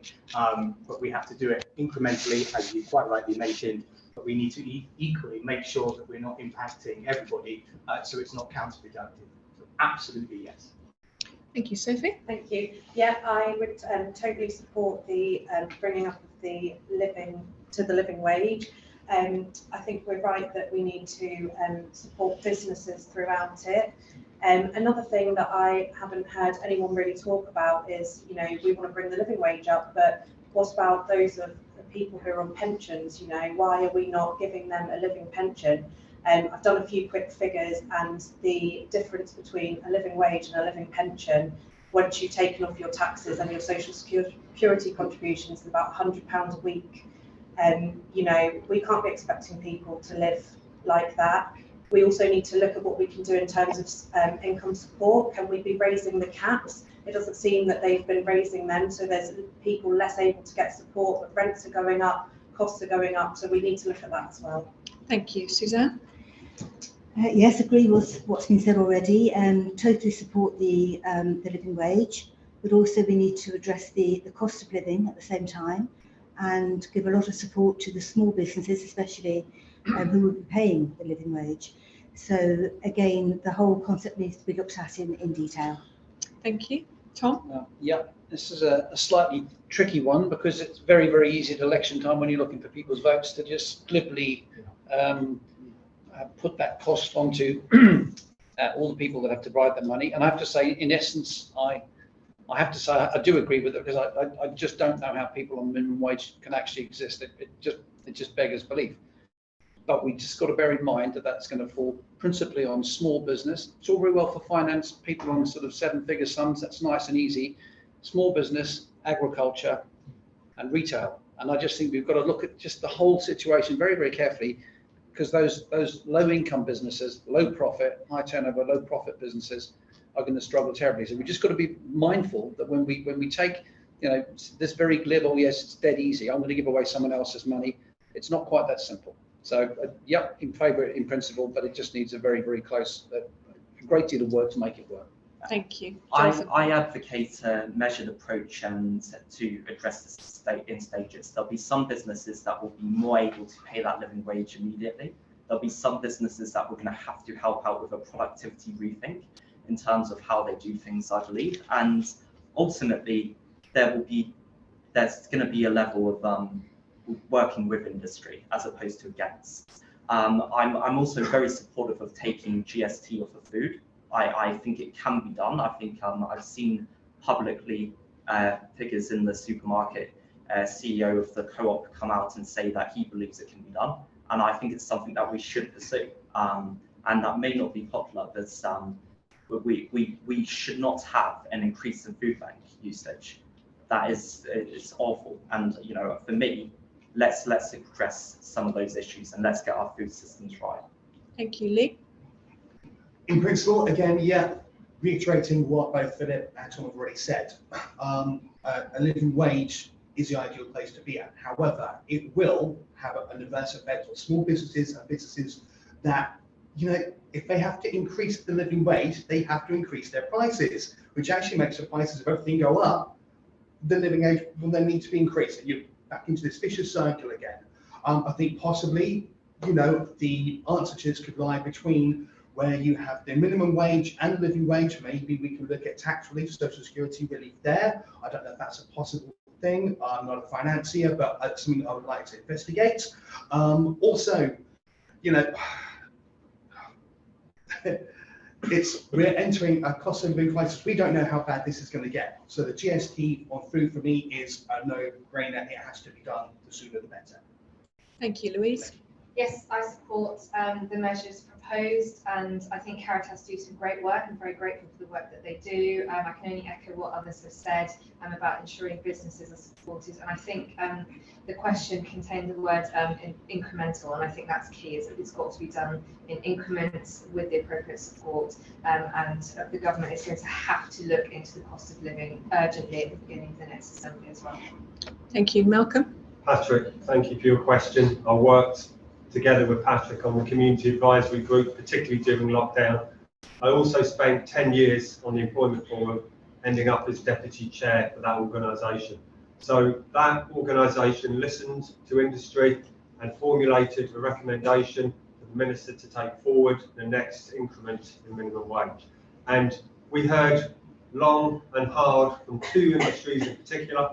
But we have to do it incrementally, as you quite rightly mentioned, but we need to equally make sure that we're not impacting everybody, so it's not counterproductive. So absolutely yes. Thank you, Sophie. Thank you. Yeah, I would totally support the bringing up of the living wage. I think we're right that we need to support businesses throughout it. Another thing that I haven't heard anyone really talk about is, you know, we want to bring the living wage up, but what about those of the people who are on pensions? You know, why are we not giving them a living pension? I've done a few quick figures, and the difference between a living wage and a living pension, once you've taken off your taxes and your social security contributions, is about £100 a week. You know, we can't be expecting people to live like that. We also need to look at what we can do in terms of income support. Can we be raising the caps? It doesn't seem that they've been raising them, so there's people less able to get support, but rents are going up, costs are going up, so we need to look at that as well. Thank you. Suzanne? Yes, agree with what's been said already, and totally support the living wage, but also we need to address the cost of living at the same time, and give a lot of support to the small businesses, especially who will be paying the living wage. So again, the whole concept needs to be looked at in detail. Thank you. Tom? Yeah, this is a slightly tricky one, because it's very, very easy at election time when you're looking for people's votes to just glibly put that cost onto all the people that have to provide the money. And I have to say, in essence, I have to say I do agree with it, because I just don't know how people on minimum wage can actually exist. It just beggars belief. But we just got to bear in mind that that's going to fall principally on small business. It's all very well for finance people on sort of 7-figure sums. That's nice and easy. Small business, agriculture, and retail. And I just think we've got to look at just the whole situation very, very carefully, because those low income businesses, low profit, high turnover, low profit businesses are going to struggle terribly. So we just got to be mindful that when we take, you know, this very glib, oh yes, it's dead easy, I'm going to give away someone else's money. It's not quite that simple. So yeah, in favour in principle, but it just needs a very, very close a great deal of work to make it work. Thank you. I advocate a measured approach and to address this in stages. There'll be some businesses that will be more able to pay that living wage immediately. There'll be some businesses that we're going to have to help out with a productivity rethink in terms of how they do things, I believe. And ultimately, there's going to be a level of working with industry as opposed to against. I'm also very supportive of taking GST off of food. I think it can be done. I think I've seen publicly figures in the supermarket CEO of the co-op come out and say that he believes it can be done. And I think it's something that we should pursue. And that may not be popular, but we should not have an increase in food bank usage. That is, it's awful. And you know, for me, let's address some of those issues and let's get our food systems right. Thank you, Lee. In principle, again, yeah, reiterating what both Philip and Tom have already said, a living wage is the ideal place to be at. However, it will have an adverse effect on small businesses and businesses that, you know, if they have to increase the living wage, they have to increase their prices, which actually makes the prices of everything go up. The living wage will then need to be increased. You're back into this vicious circle again. I think possibly, you know, the answer to this could lie between where you have the minimum wage and the living wage. Maybe we can look at tax relief, social security relief there. I don't know if that's a possible thing. I'm not a financier, but it's something I would like to investigate. Also, you know, we're entering a cost of living crisis. We don't know how bad this is going to get. So the GST on food for me is a no-brainer. It has to be done. The sooner the better. Thank you, Louise. Yes, I support the measures proposed, and I think Caritas do some great work. I'm very grateful for the work that they do. I can only echo what others have said about ensuring businesses are supported, and I think the question contained the word incremental, and I think that's key, is that it's got to be done in increments with the appropriate support, and the government is going to have to look into the cost of living urgently at the beginning of the next assembly as well. Thank you. Malcolm? Patrick, thank you for your question. I worked together with Patrick on the community advisory group, particularly during lockdown. I also spent 10 years on the employment forum, ending up as deputy chair for that organisation. So that organisation listened to industry and formulated a recommendation for the minister to take forward the next increment in minimum wage. And we heard long and hard from two industries in particular,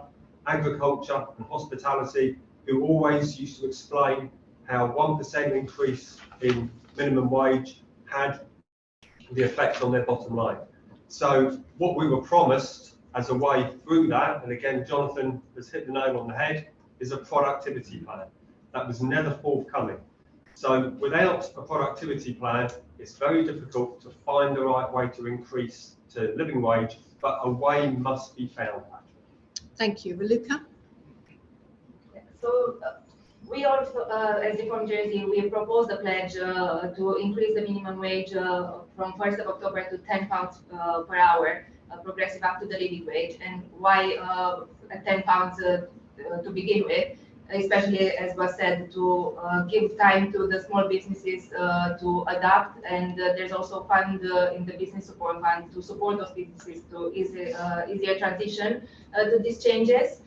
agriculture and hospitality, who always used to explain how 1% increase in minimum wage had the effect on their bottom line. So what we were promised as a way through that, and again, Jonathan has hit the nail on the head, is a productivity plan. That was never forthcoming. So without a productivity plan, it's very difficult to find the right way to increase to living wage, but a way must be found. Thank you. Raluca? So we also, as from Jersey, we proposed a pledge to increase the minimum wage from 1st of October to £10 per hour, progressive up to the living wage. And why £10 to begin with, especially as was said, to give time to the small businesses to adapt. And there's also fund in the business support fund to support those businesses to easier transition to these changes.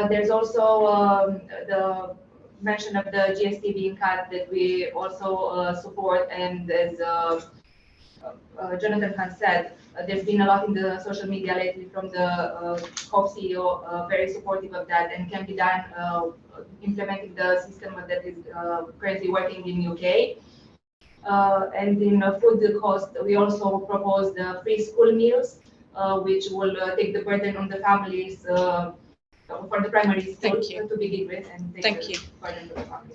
There's also the mention of the GST being cut that we also support, and as Jonathan has said, there's been a lot in the social media lately from the COP CEO, very supportive of that, and can be done implementing the system that is currently working in UK. And in food cost, we also propose the free school meals, which will take the burden on the families for the primary school to begin with. And thank you.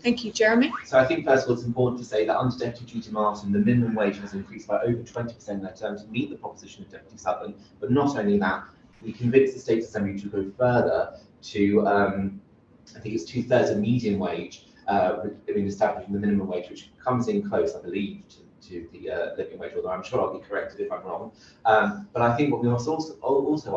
Thank you, Jeremy. So I think first of all, it's important to say that under Deputy Duty Martin, the minimum wage has increased by over 20% in that term to meet the proposition of Deputy Sutherland. But not only that, we convinced the State Assembly to go further to, I think it's 2/3 of median wage, in establishing the minimum wage, which comes in close, I believe, to the living wage, although I'm sure I'll be corrected if I'm wrong. But I think what we must also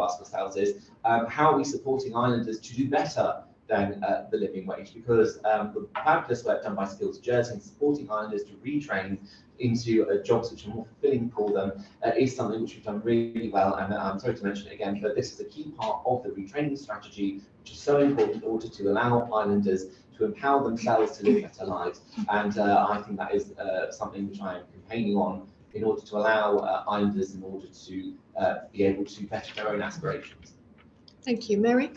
ask ourselves is, how are we supporting islanders to do better than the living wage, because the fabulous work done by Skills Jersey in supporting Islanders to retrain into jobs which are more fulfilling for them is something which we've done really well. And I'm sorry to mention it again, but this is a key part of the retraining strategy, which is so important in order to allow Islanders to empower themselves to live better lives. And I think that is something which I am campaigning on in order to allow Islanders in order to be able to better their own aspirations. Thank you, Mary.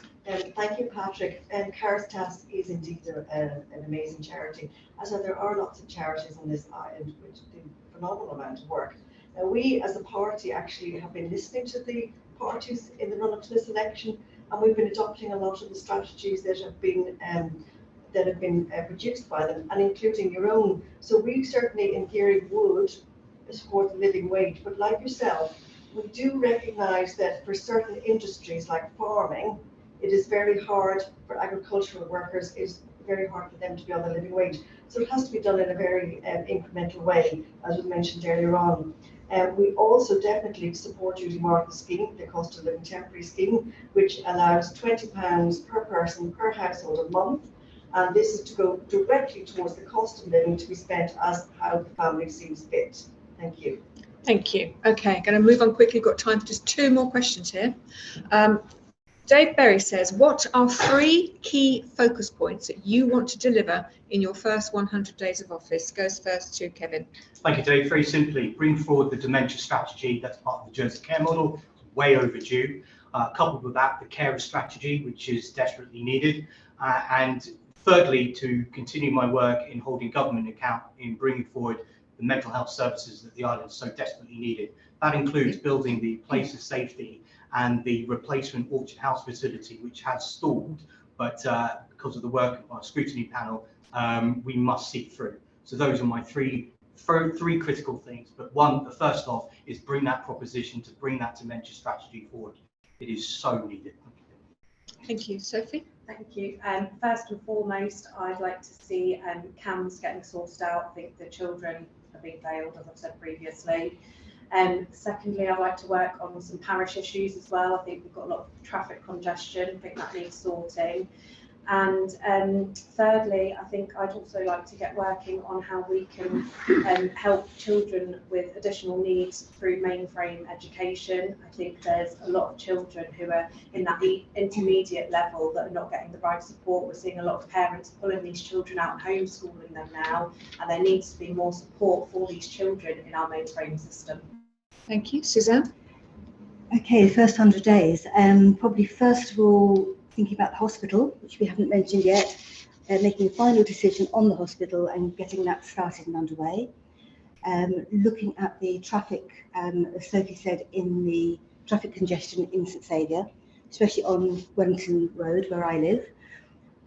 Thank you, Patrick. Caritas is indeed an amazing charity. As there are lots of charities on this island which do a phenomenal amount of work. Now, we as a party actually have been listening to the parties in the run-up to this election, and we've been adopting a lot of the strategies that have been produced by them, and including your own. So we certainly in theory would support the living wage, but like yourself, we do recognise that for certain industries like farming, it is very hard for agricultural workers, it's very hard for them to be on the living wage. So it has to be done in a very incremental way, as was mentioned earlier on. We also definitely support Judy Martha's scheme, the cost of living temporary scheme, which allows £20 per person per household a month. And this is to go directly towards the cost of living to be spent as how the family sees fit. Thank you. Thank you. Okay, going to move on quickly. Got time for just 2 more questions here. Dave Berry says, what are 3 key focus points that you want to deliver in your first 100 days of office? Goes first to Kevin. Thank you, Dave. Very simply, bring forward the dementia strategy. That's part of the Jersey Care Model, way overdue. Coupled with that, the carer strategy, which is desperately needed. And thirdly, to continue my work in holding government account in bringing forward the mental health services that the island so desperately needed. That includes building the place of safety and the replacement Orchard House facility, which has stalled, but because of the work of our scrutiny panel, we must see through. So those are my three critical things. But one, the first off, is bring that proposition to bring that dementia strategy forward. It is so needed. Thank you, Sophie. Thank you. First and foremost, I'd like to see CAMS getting sourced out. I think the children are being failed, as I've said previously. Secondly, I'd like to work on some parish issues as well. I think we've got a lot of traffic congestion. I think that needs sorting. And thirdly, I think I'd also like to get working on how we can help children with additional needs through mainframe education. I think there's a lot of children who are in that intermediate level that are not getting the right support. We're seeing a lot of parents pulling these children out and homeschooling them now, and there needs to be more support for these children in our mainframe system. Thank you. Suzanne? Okay, the first 100 days. Probably first of all, thinking about the hospital, which we haven't mentioned yet, making a final decision on the hospital and getting that started and underway. Looking at the traffic, as Sophie said, in the traffic congestion in St Saviour, especially on Wellington Road, where I live.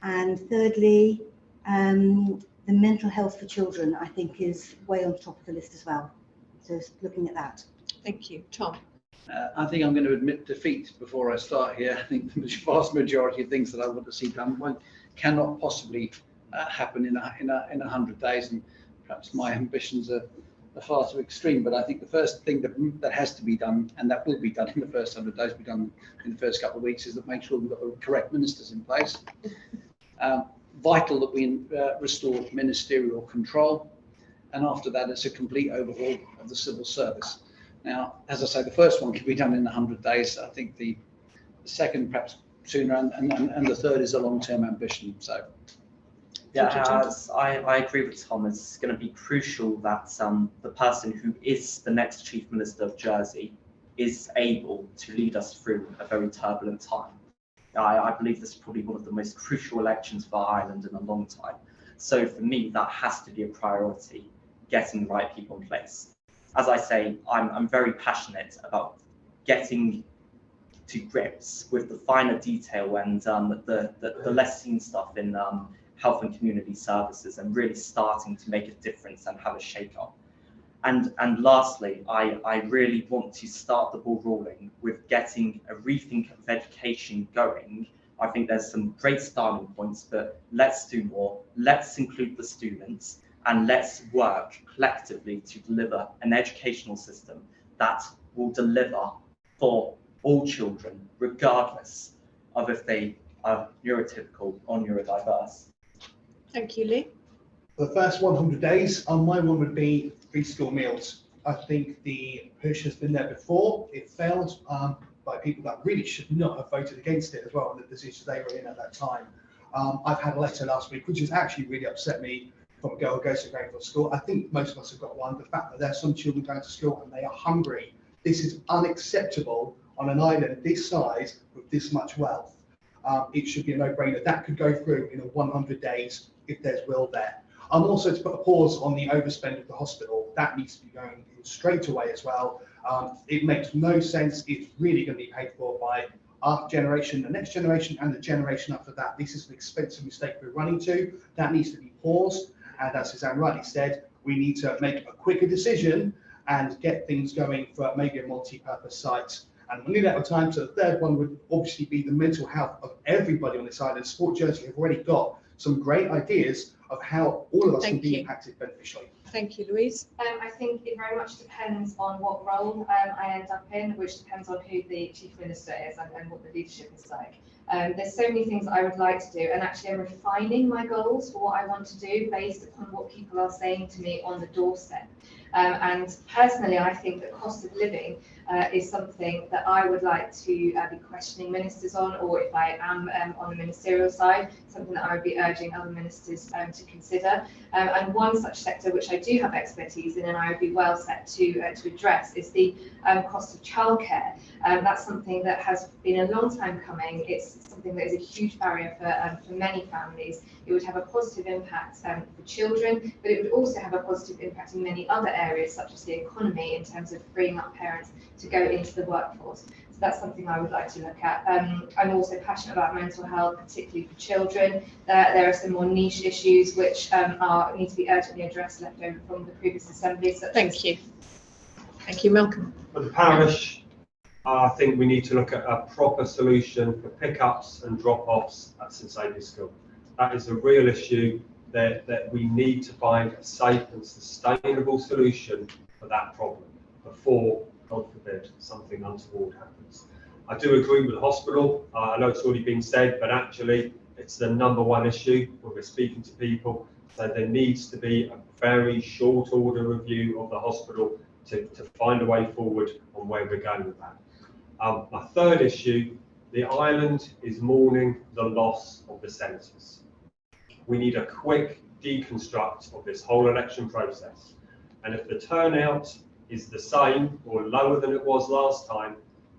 And thirdly, the mental health for children, I think, is way on the top of the list as well. So looking at that. Thank you. Tom? I think I'm going to admit defeat before I start here. I think the vast majority of things that I want to see done cannot possibly happen in 100 days, and perhaps my ambitions are far too extreme. But I think the first thing that has to be done, and that will be done in the first 100 days, be done in the first couple of weeks, is that make sure we've got the correct ministers in place. Vital that we restore ministerial control, and after that, it's a complete overhaul of the civil service. Now, as I say, the first one can be done in 100 days. I think the second perhaps sooner, and the third is a long-term ambition. So, yeah, I agree with Tom. It's going to be crucial that the person who is the next Chief Minister of Jersey is able to lead us through a very turbulent time. I believe this is probably one of the most crucial elections for Ireland in a long time. So for me, that has to be a priority, getting the right people in place. As I say, I'm very passionate about getting to grips with the finer detail and the less seen stuff in health and community services, and really starting to make a difference and have a shake-up. And lastly, I really want to start the ball rolling with getting a rethink of education going. I think there's some great starting points, but let's do more. Let's include the students. And let's work collectively to deliver an educational system that will deliver for all children, regardless of if they neurotypical or neurodiverse. Thank you, Lee. For the first 100 days, my one would be free school meals. I think the push has been there before. It failed by people that really should not have voted against it as well, in the position they were in at that time. I've had a letter last week, which has actually really upset me, from a girl who goes to Greenfield School. I think most of us have got one. The fact that there's some children going to school and they are hungry. This is unacceptable on an island this size with this much wealth. It should be a no-brainer. That could go through in 100 days if there's will there. Also to put a pause on the overspend of the hospital. That needs to be going in straight away as well. It makes no sense. It's really going to be paid for by our generation, the next generation, and the generation after that. This is an expensive mistake we're running to. That needs to be paused. And as Suzanne rightly said, we need to make a quicker decision and get things going for maybe a multi-purpose site. And we're nearly out of time, so the third one would obviously be the mental health of everybody on this island. Sport Jersey have already got some great ideas of how all of us can be impacted beneficially. Thank you, Louise. I think it very much depends on what role I end up in, which depends on who the Chief Minister is and what the leadership is like. There's so many things I would like to do, and actually I'm refining my goals for what I want to do based upon what people are saying to me on the doorstep. And personally, I think that cost of living is something that I would like to be questioning ministers on, or if I am on the ministerial side, something that I would be urging other ministers to consider. And one such sector which I do have expertise in and I would be well set to address is the cost of childcare. That's something that has been a long time coming. It's something that is a huge barrier for many families. It would have a positive impact for children, but it would also have a positive impact in many other areas, such as the economy, in terms of freeing up parents to go into the workforce. So that's something I would like to look at. I'm also passionate about mental health, particularly for children. There are some more niche issues which need to be urgently addressed, left over from the previous assembly. Thank you. Thank you, Malcolm. For the parish, I think we need to look at a proper solution for pickups and drop-offs at St Saviour School. That is a real issue that we need to find a safe and sustainable solution for that problem before, God forbid, something untoward happens. I do agree with the hospital. I know it's already been said, but actually it's the #1 issue when we're speaking to people. So there needs to be a very short order review of the hospital to find a way forward on where we're going with that. My third issue, the island is mourning the loss of the senators. We need a quick deconstruct of this whole election process. And if the turnout is the same or lower than it was last time,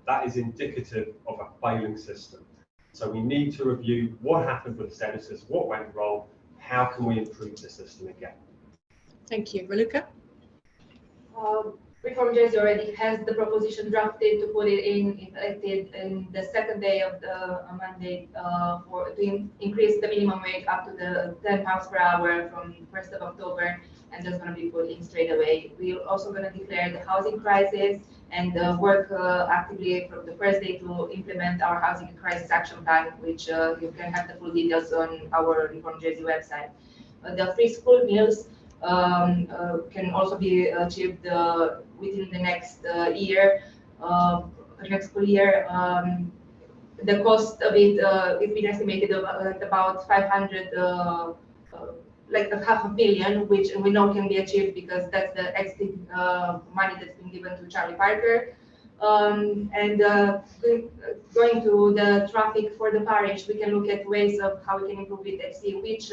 that is indicative of a failing system. So we need to review what happened with the senators, what went wrong, how can we improve the system again. Thank you. Raluca? Reform Jersey already has the proposition drafted to put it in the second day of the mandate to increase the minimum wage up to the £10 per hour from 1st of October, and that's going to be put in straight away. We're also going to declare the housing crisis and work actively from the first day to implement our housing crisis action plan, which you can have the full details on our Reform Jersey website. The free school meals can also be achieved within the next year, next school year. The cost of it is been estimated at about 500, like $500 million, which we know can be achieved because that's the existing money that's been given to Charlie Parker. And going to the traffic for the parish, we can look at ways of how we can improve it and see which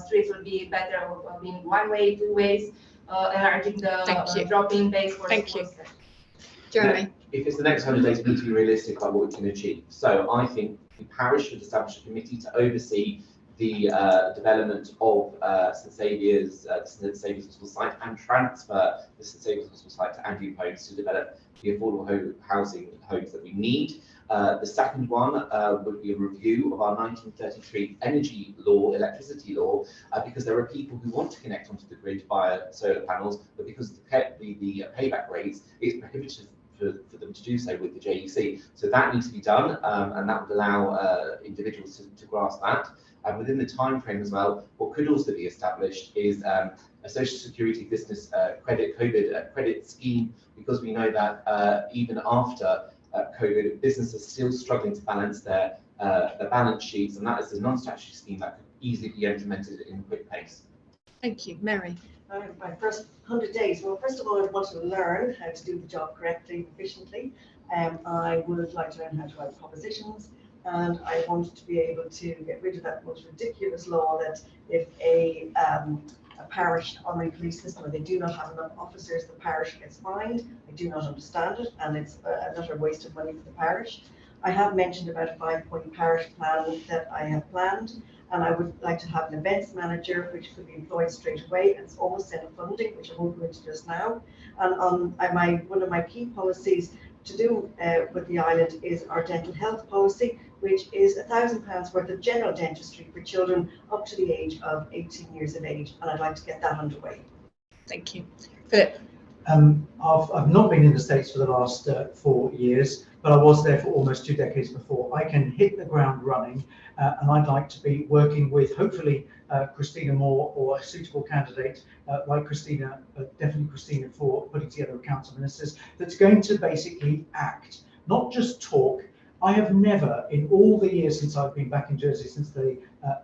streets will be better of being one way, two ways, enlarging the drop-in base for Thank you. Jeremy? If it's the next 100 days, we need to be realistic about what we can achieve. So I think the parish should establish a committee to oversee the development of St Saviour's Hospital site and transfer the St Saviour's Hospital site to Andrew Homes to develop the affordable housing homes that we need. The second one would be a review of our 1933 energy law, electricity law, because there are people who want to connect onto the grid via solar panels, but because the payback rates, it's prohibitive for them to do so with the JEC. So that needs to be done, and that would allow individuals to grasp that. And within the time frame as well, what could also be established is a social security business COVID credit scheme, because we know that even after COVID, businesses are still struggling to balance their the balance sheets, and that is a non-statutory scheme that could easily be implemented in quick pace. Thank you, Mary. My first 100 days. Well, first of all, I want to learn how to do the job correctly, efficiently. I would like to learn how to write propositions, and I want to be able to get rid of that most ridiculous law that if a parish on a police system where they do not have enough officers, the parish gets fined. I do not understand it, and it's another waste of money for the parish. I have mentioned about a 5-point parish plan that I have planned, and I would like to have an events manager which could be employed straight away, and it's almost centre funding, which I won't go into just now. And one of my key policies to do with the island is our dental health policy, which is £1,000 worth of general dentistry for children up to the age of 18 years of age, and I'd like to get that underway. Thank you. Philip. I've not been in the States for the last 4 years, but I was there for almost 2 decades before. I can hit the ground running, and I'd like to be working with, hopefully, Christina Moore or a suitable candidate like Christina, definitely Christina, for putting together a council of ministers that's going to basically act, not just talk. I have never, in all the years since I've been back in Jersey, since the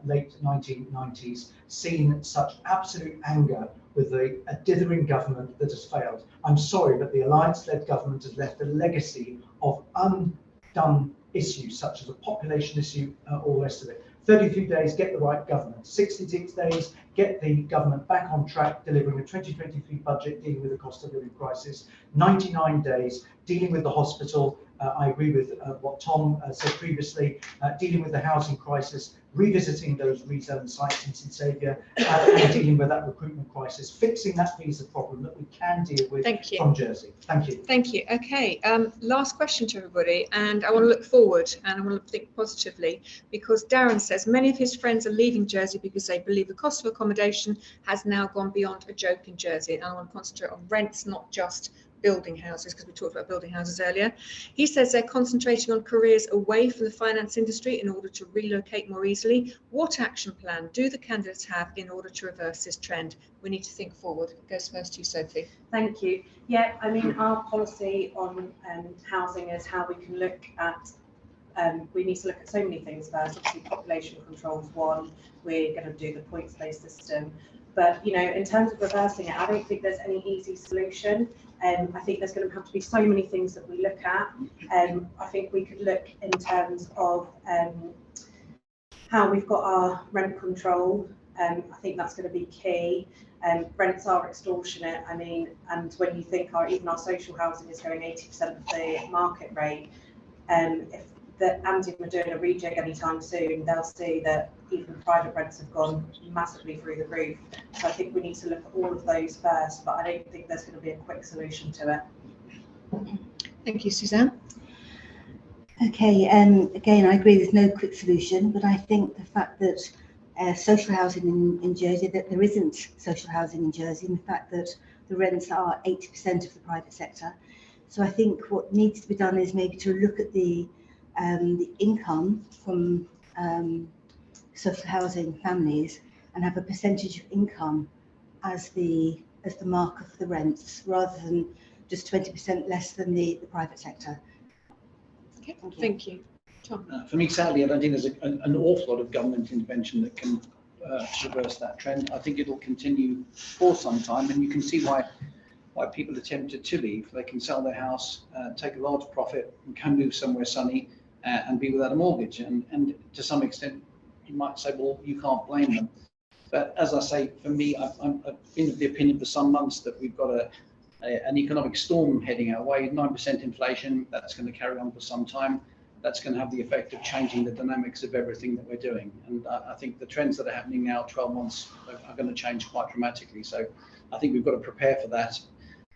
late 1990s, seen such absolute anger with a dithering government that has failed. I'm sorry, but the Alliance-led government has left a legacy of undone issues, such as a population issue, all the rest of it. 33 days, get the right government. 66 days, get the government back on track, delivering a 2023 budget, dealing with the cost of living crisis. 99 days, dealing with the hospital. I agree with what Tom said previously, dealing with the housing crisis, revisiting those rezoned sites in St Saviour, and dealing with that recruitment crisis, fixing that visa problem that we can deal with from Jersey. Thank you. Thank you. Okay, last question to everybody, and I want to look forward and I want to think positively, because Darren says many of his friends are leaving Jersey because they believe the cost of accommodation has now gone beyond a joke in Jersey, and I want to concentrate on rents, not just building houses, because we talked about building houses earlier. He says they're concentrating on careers away from the finance industry in order to relocate more easily. What action plan do the candidates have in order to reverse this trend? We need to think forward. It goes first to you, Sophie. Thank you. Yeah, I mean, our policy on housing is how we can look at we need to look at so many things first. Obviously, population control is one. We're going to do the points-based system. But, you know, in terms of reversing it, I don't think there's any easy solution. I think there's going to have to be so many things that we look at. I think we could look in terms of how we've got our rent control. I think that's going to be key. Rents are extortionate. I mean, and when you think even our social housing is going 80% of the market rate, if the Andy are doing a rejig anytime soon, they'll see that even private rents have gone massively through the roof. So I think we need to look at all of those first, but I don't think there's going to be a quick solution to it. Thank you, Suzanne. Okay, again, I agree there's no quick solution, but I think the fact that social housing in Jersey, that there isn't social housing in Jersey, and the fact that the rents are 80% of the private sector. So I think what needs to be done is maybe to look at the income from social housing families and have a percentage of income as the marker for the rents, rather than just 20% less than the private sector. Okay, thank you. Tom. For me, sadly, I don't think there's an awful lot of government intervention that can reverse that trend. I think it'll continue for some time, and you can see why people are tempted to leave. They can sell their house, take a large profit, and can move somewhere sunny and be without a mortgage. And to some extent, you might say, well, you can't blame them. But as I say, for me, I've been of the opinion for some months that we've got an economic storm heading our way. 9% inflation, that's going to carry on for some time. That's going to have the effect of changing the dynamics of everything that we're doing. And I think the trends that are happening now, 12 months, are going to change quite dramatically. So I think we've got to prepare for that.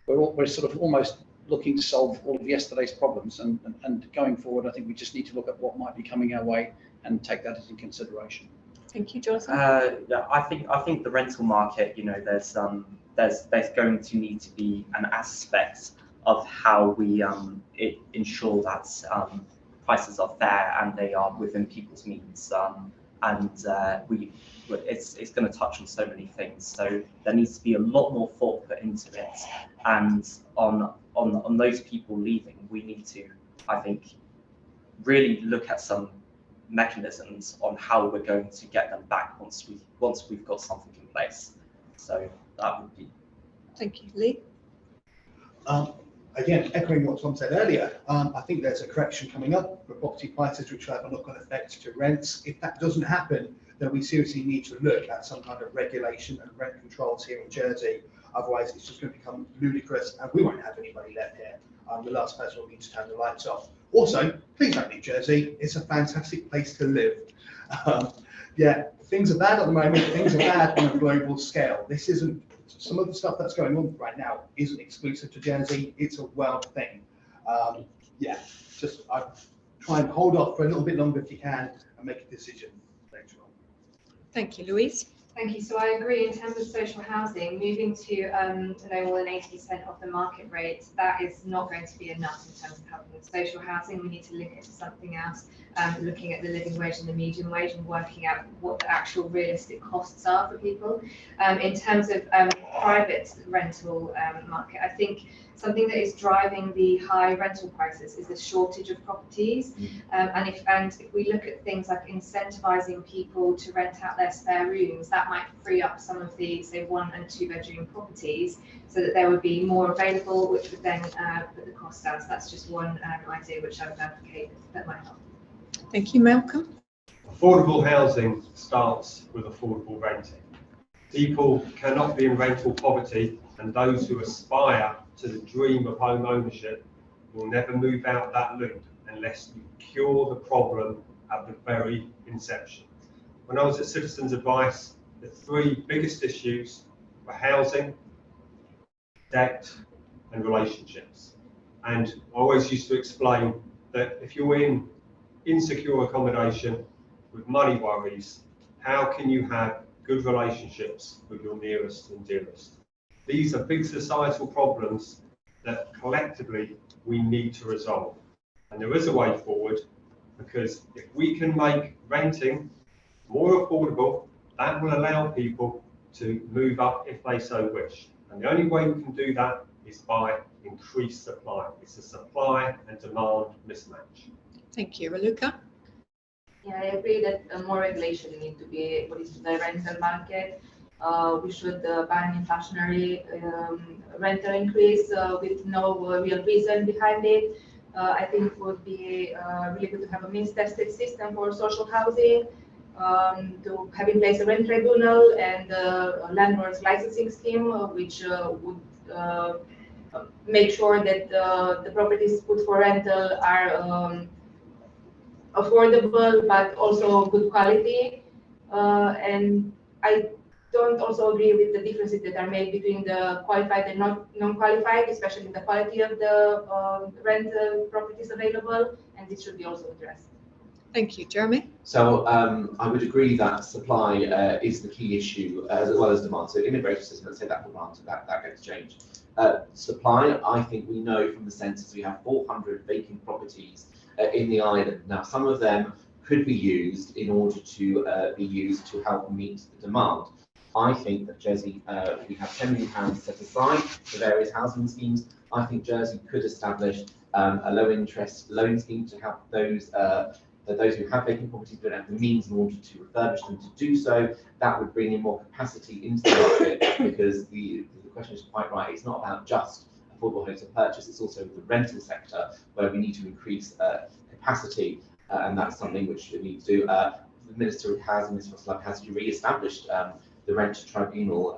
We're sort of almost looking to solve all of yesterday's problems, and going forward, I think we just need to look at what might be coming our way and take that into consideration. Thank you, Jonathan. Yeah, I think the rental market, you know, there's going to need to be an aspect of how we ensure that prices are fair and they are within people's means, it's going to touch on so many things. So there needs to be a lot more thought put into it, and on those people leaving, we need to, I think, really look at some mechanisms on how we're going to get them back once we've got something in place. So that would be. Thank you, Lee. Again, echoing what Tom said earlier, I think there's a correction coming up for property prices which will have a knock-on effect to rents. If that doesn't happen, then we seriously need to look at some kind of regulation and rent controls here in Jersey. Otherwise, it's just going to become ludicrous and we won't have anybody left here. The last person will need to turn the lights off. Also, please don't leave Jersey. It's a fantastic place to live. Yeah, things are bad at the moment. Things are bad on a global scale. This isn't, some of the stuff that's going on right now isn't exclusive to Jersey. It's a world thing. Yeah, just try and hold off for a little bit longer if you can and make a decision later on. Thank you, Louise. Thank you. So I agree in terms of social housing, moving to no more than 80% of the market rate, that is not going to be enough in terms of helping social housing. We need to link it to something else, looking at the living wage and the median wage and working out what the actual realistic costs are for people. In terms of private rental market, I think something that is driving the high rental prices is the shortage of properties. And if we look at things like incentivizing people to rent out their spare rooms, that might free up some of the, say, 1 and 2 bedroom properties so that there would be more available, which would then put the cost down. So that's just one idea which I would advocate that might help. Thank you, Malcolm. Affordable housing starts with affordable renting. People cannot be in rental poverty, and those who aspire to the dream of home ownership will never move out that loop unless you cure the problem at the very inception. When I was at Citizens Advice, the 3 biggest issues were housing, debt, and relationships. And I always used to explain that if you're in insecure accommodation with money worries, how can you have good relationships with your nearest and dearest? These are big societal problems that collectively we need to resolve. And there is a way forward, because if we can make renting more affordable, that will allow people to move up if they so wish. And the only way we can do that is by increased supply. It's a supply and demand mismatch. Thank you, Raluca. Yeah, I agree that more regulation needs to be put into the rental market. We should ban inflationary rental increase with no real reason behind it. I think it would be really good to have a means-tested system for social housing, to have in place a rent tribunal and a landlord's licensing scheme, which would make sure that the properties put for rental are affordable but also good quality. And I don't also agree with the differences that are made between the qualified and non-qualified, especially the quality of the rental properties available, and this should be also addressed. Thank you, Jeremy. So I would agree that supply is the key issue as well as demand. So immigration system, let's say that for granted, that gets changed. Supply, I think we know from the census we have 400 vacant properties in the island. Now, some of them could be used in order to be used to help meet the demand. I think that Jersey, we have £10 million set aside for various housing schemes. I think Jersey could establish a low interest loan scheme to help those who have vacant properties but don't have the means in order to refurbish them to do so. That would bring in more capacity into the market, because the question is quite right. It's not about just affordable homes to purchase, it's also the rental sector where we need to increase capacity, and that's something which we need to do. The Minister of Housing, Mr. Russell, has re-established the rent tribunal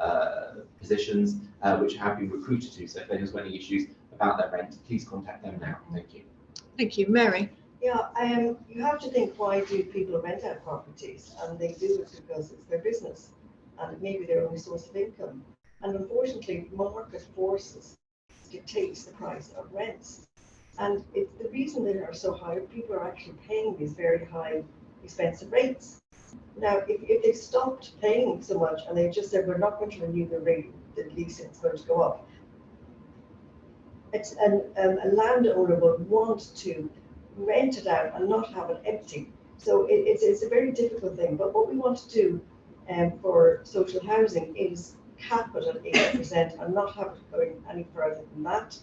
positions, which have been recruited to. So if anyone's got any issues about their rent, please contact them now. Thank you. Thank you, Mary. Yeah, you have to think, why do people rent out properties? And they do it because it's their business and it may be their only source of income. And unfortunately, market forces dictates the price of rents. And the reason they are so high, people are actually paying these very high, expensive rates. Now, if they stopped paying so much and they just said, we're not going to renew the rate, the lease, it's going to go up, a landowner would want to rent it out and not have it empty. So it's a very difficult thing. But what we want to do for social housing is cap it at 80% and not have it going any further than that.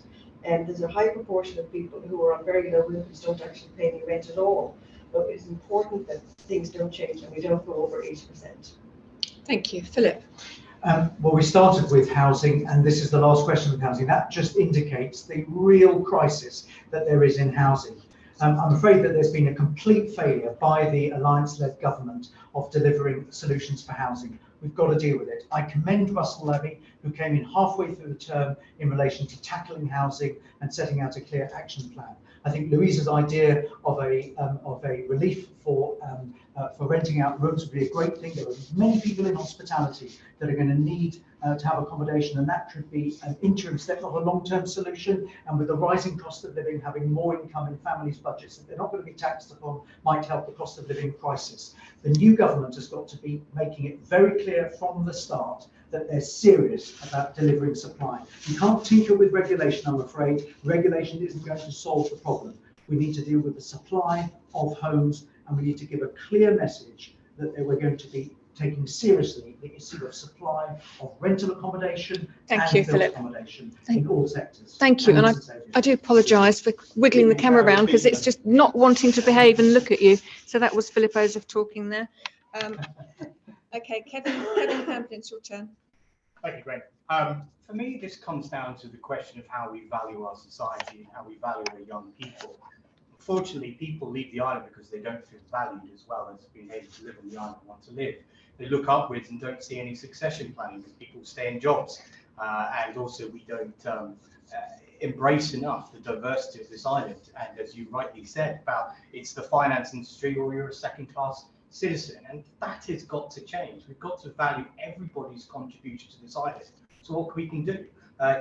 And there's a high proportion of people who are on very low incomes don't actually pay any rent at all. but it's important that things don't change and we don't go over 80%. Thank you. Philip. Well, we started with housing, and this is the last question with housing. That just indicates the real crisis that there is in housing. I'm afraid that there's been a complete failure by the Alliance-led government of delivering solutions for housing. We've got to deal with it. I commend Russell Levy, who came in halfway through the term in relation to tackling housing and setting out a clear action plan. I think Louisa's idea of a relief for renting out rooms would be a great thing. There are many people in hospitality that are going to need to have accommodation, and that should be an interim step, not a long-term solution. And with the rising cost of living, having more income in families' budgets that they're not going to be taxed upon might help the cost of living crisis. The new government has got to be making it very clear from the start that they're serious about delivering supply. You can't tinker with regulation, I'm afraid. Regulation isn't going to solve the problem. We need to deal with the supply of homes, and we need to give a clear message that we're going to be taking seriously the issue of supply of rental accommodation and built accommodation in all sectors. Thank you, and I do apologise for wiggling the camera around because it's just not wanting to behave and look at you. So that was Philip Ozef talking there. Okay, Kevin Pamplin, it's your turn. Thank you, Gwyn. For me, this comes down to the question of how we value our society and how we value our young people. Unfortunately, people leave the island because they don't feel valued as well as being able to live on the island and want to live. They look upwards and don't see any succession planning because people stay in jobs. And also we don't embrace enough the diversity of this island. And as you rightly said about it's the finance industry or you're a second-class citizen, and that has got to change. We've got to value everybody's contribution to this island. So what we can do?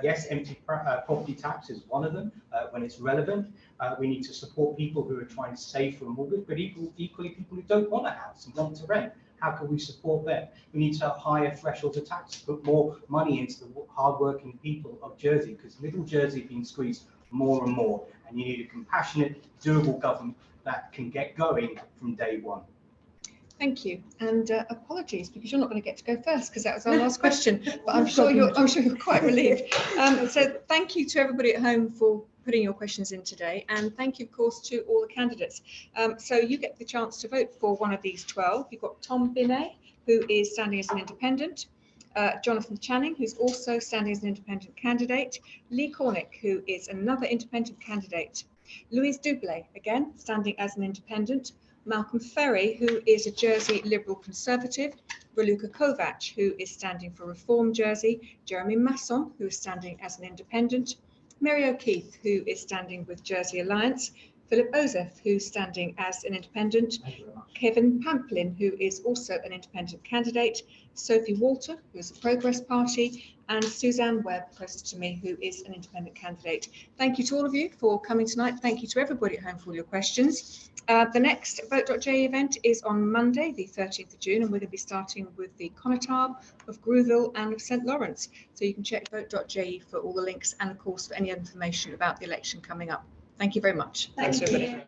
Yes, empty property tax is one of them when it's relevant. We need to support people who are trying to save for a mortgage, but equally people who don't want a house and want to rent. How can we support them? We need to have higher thresholds of tax, put more money into the hard-working people of Jersey, because Middle Jersey is being squeezed more and more, and you need a compassionate, doable government that can get going from day one. Thank you, and apologies because you're not going to get to go first because that was our last question. But I'm sure you're quite relieved. So thank you to everybody at home for putting your questions in today, and thank you, of course, to all the candidates. So you get the chance to vote for one of these 12. You've got Tom Binet, who is standing as an independent. Jonathan Channing, who's also standing as an independent candidate. Lee Cornick, who is another independent candidate. Louise Dublé, again, standing as an independent. Malcolm Ferry, who is a Jersey Liberal Conservative, Raluca Kovac, who is standing for Reform Jersey, Jeremy Masson, who is standing as an independent, Mary O'Keefe, who is standing with Jersey Alliance, Philip Ozef, who's standing as an independent, Kevin Pamplin, who is also an independent candidate, Sophie Walter, who is a Progress Party, and Suzanne Webb, closest to me, who is an independent candidate. Thank you to all of you for coming tonight. Thank you to everybody at home for all your questions. The next Vote.je event is on Monday, the 13th of June, and we're going to be starting with the Connétable, of Grouville and of St Lawrence. So you can check Vote.je for all the links and, of course, for any information about the election coming up. Thank you very much. Thanks, everybody.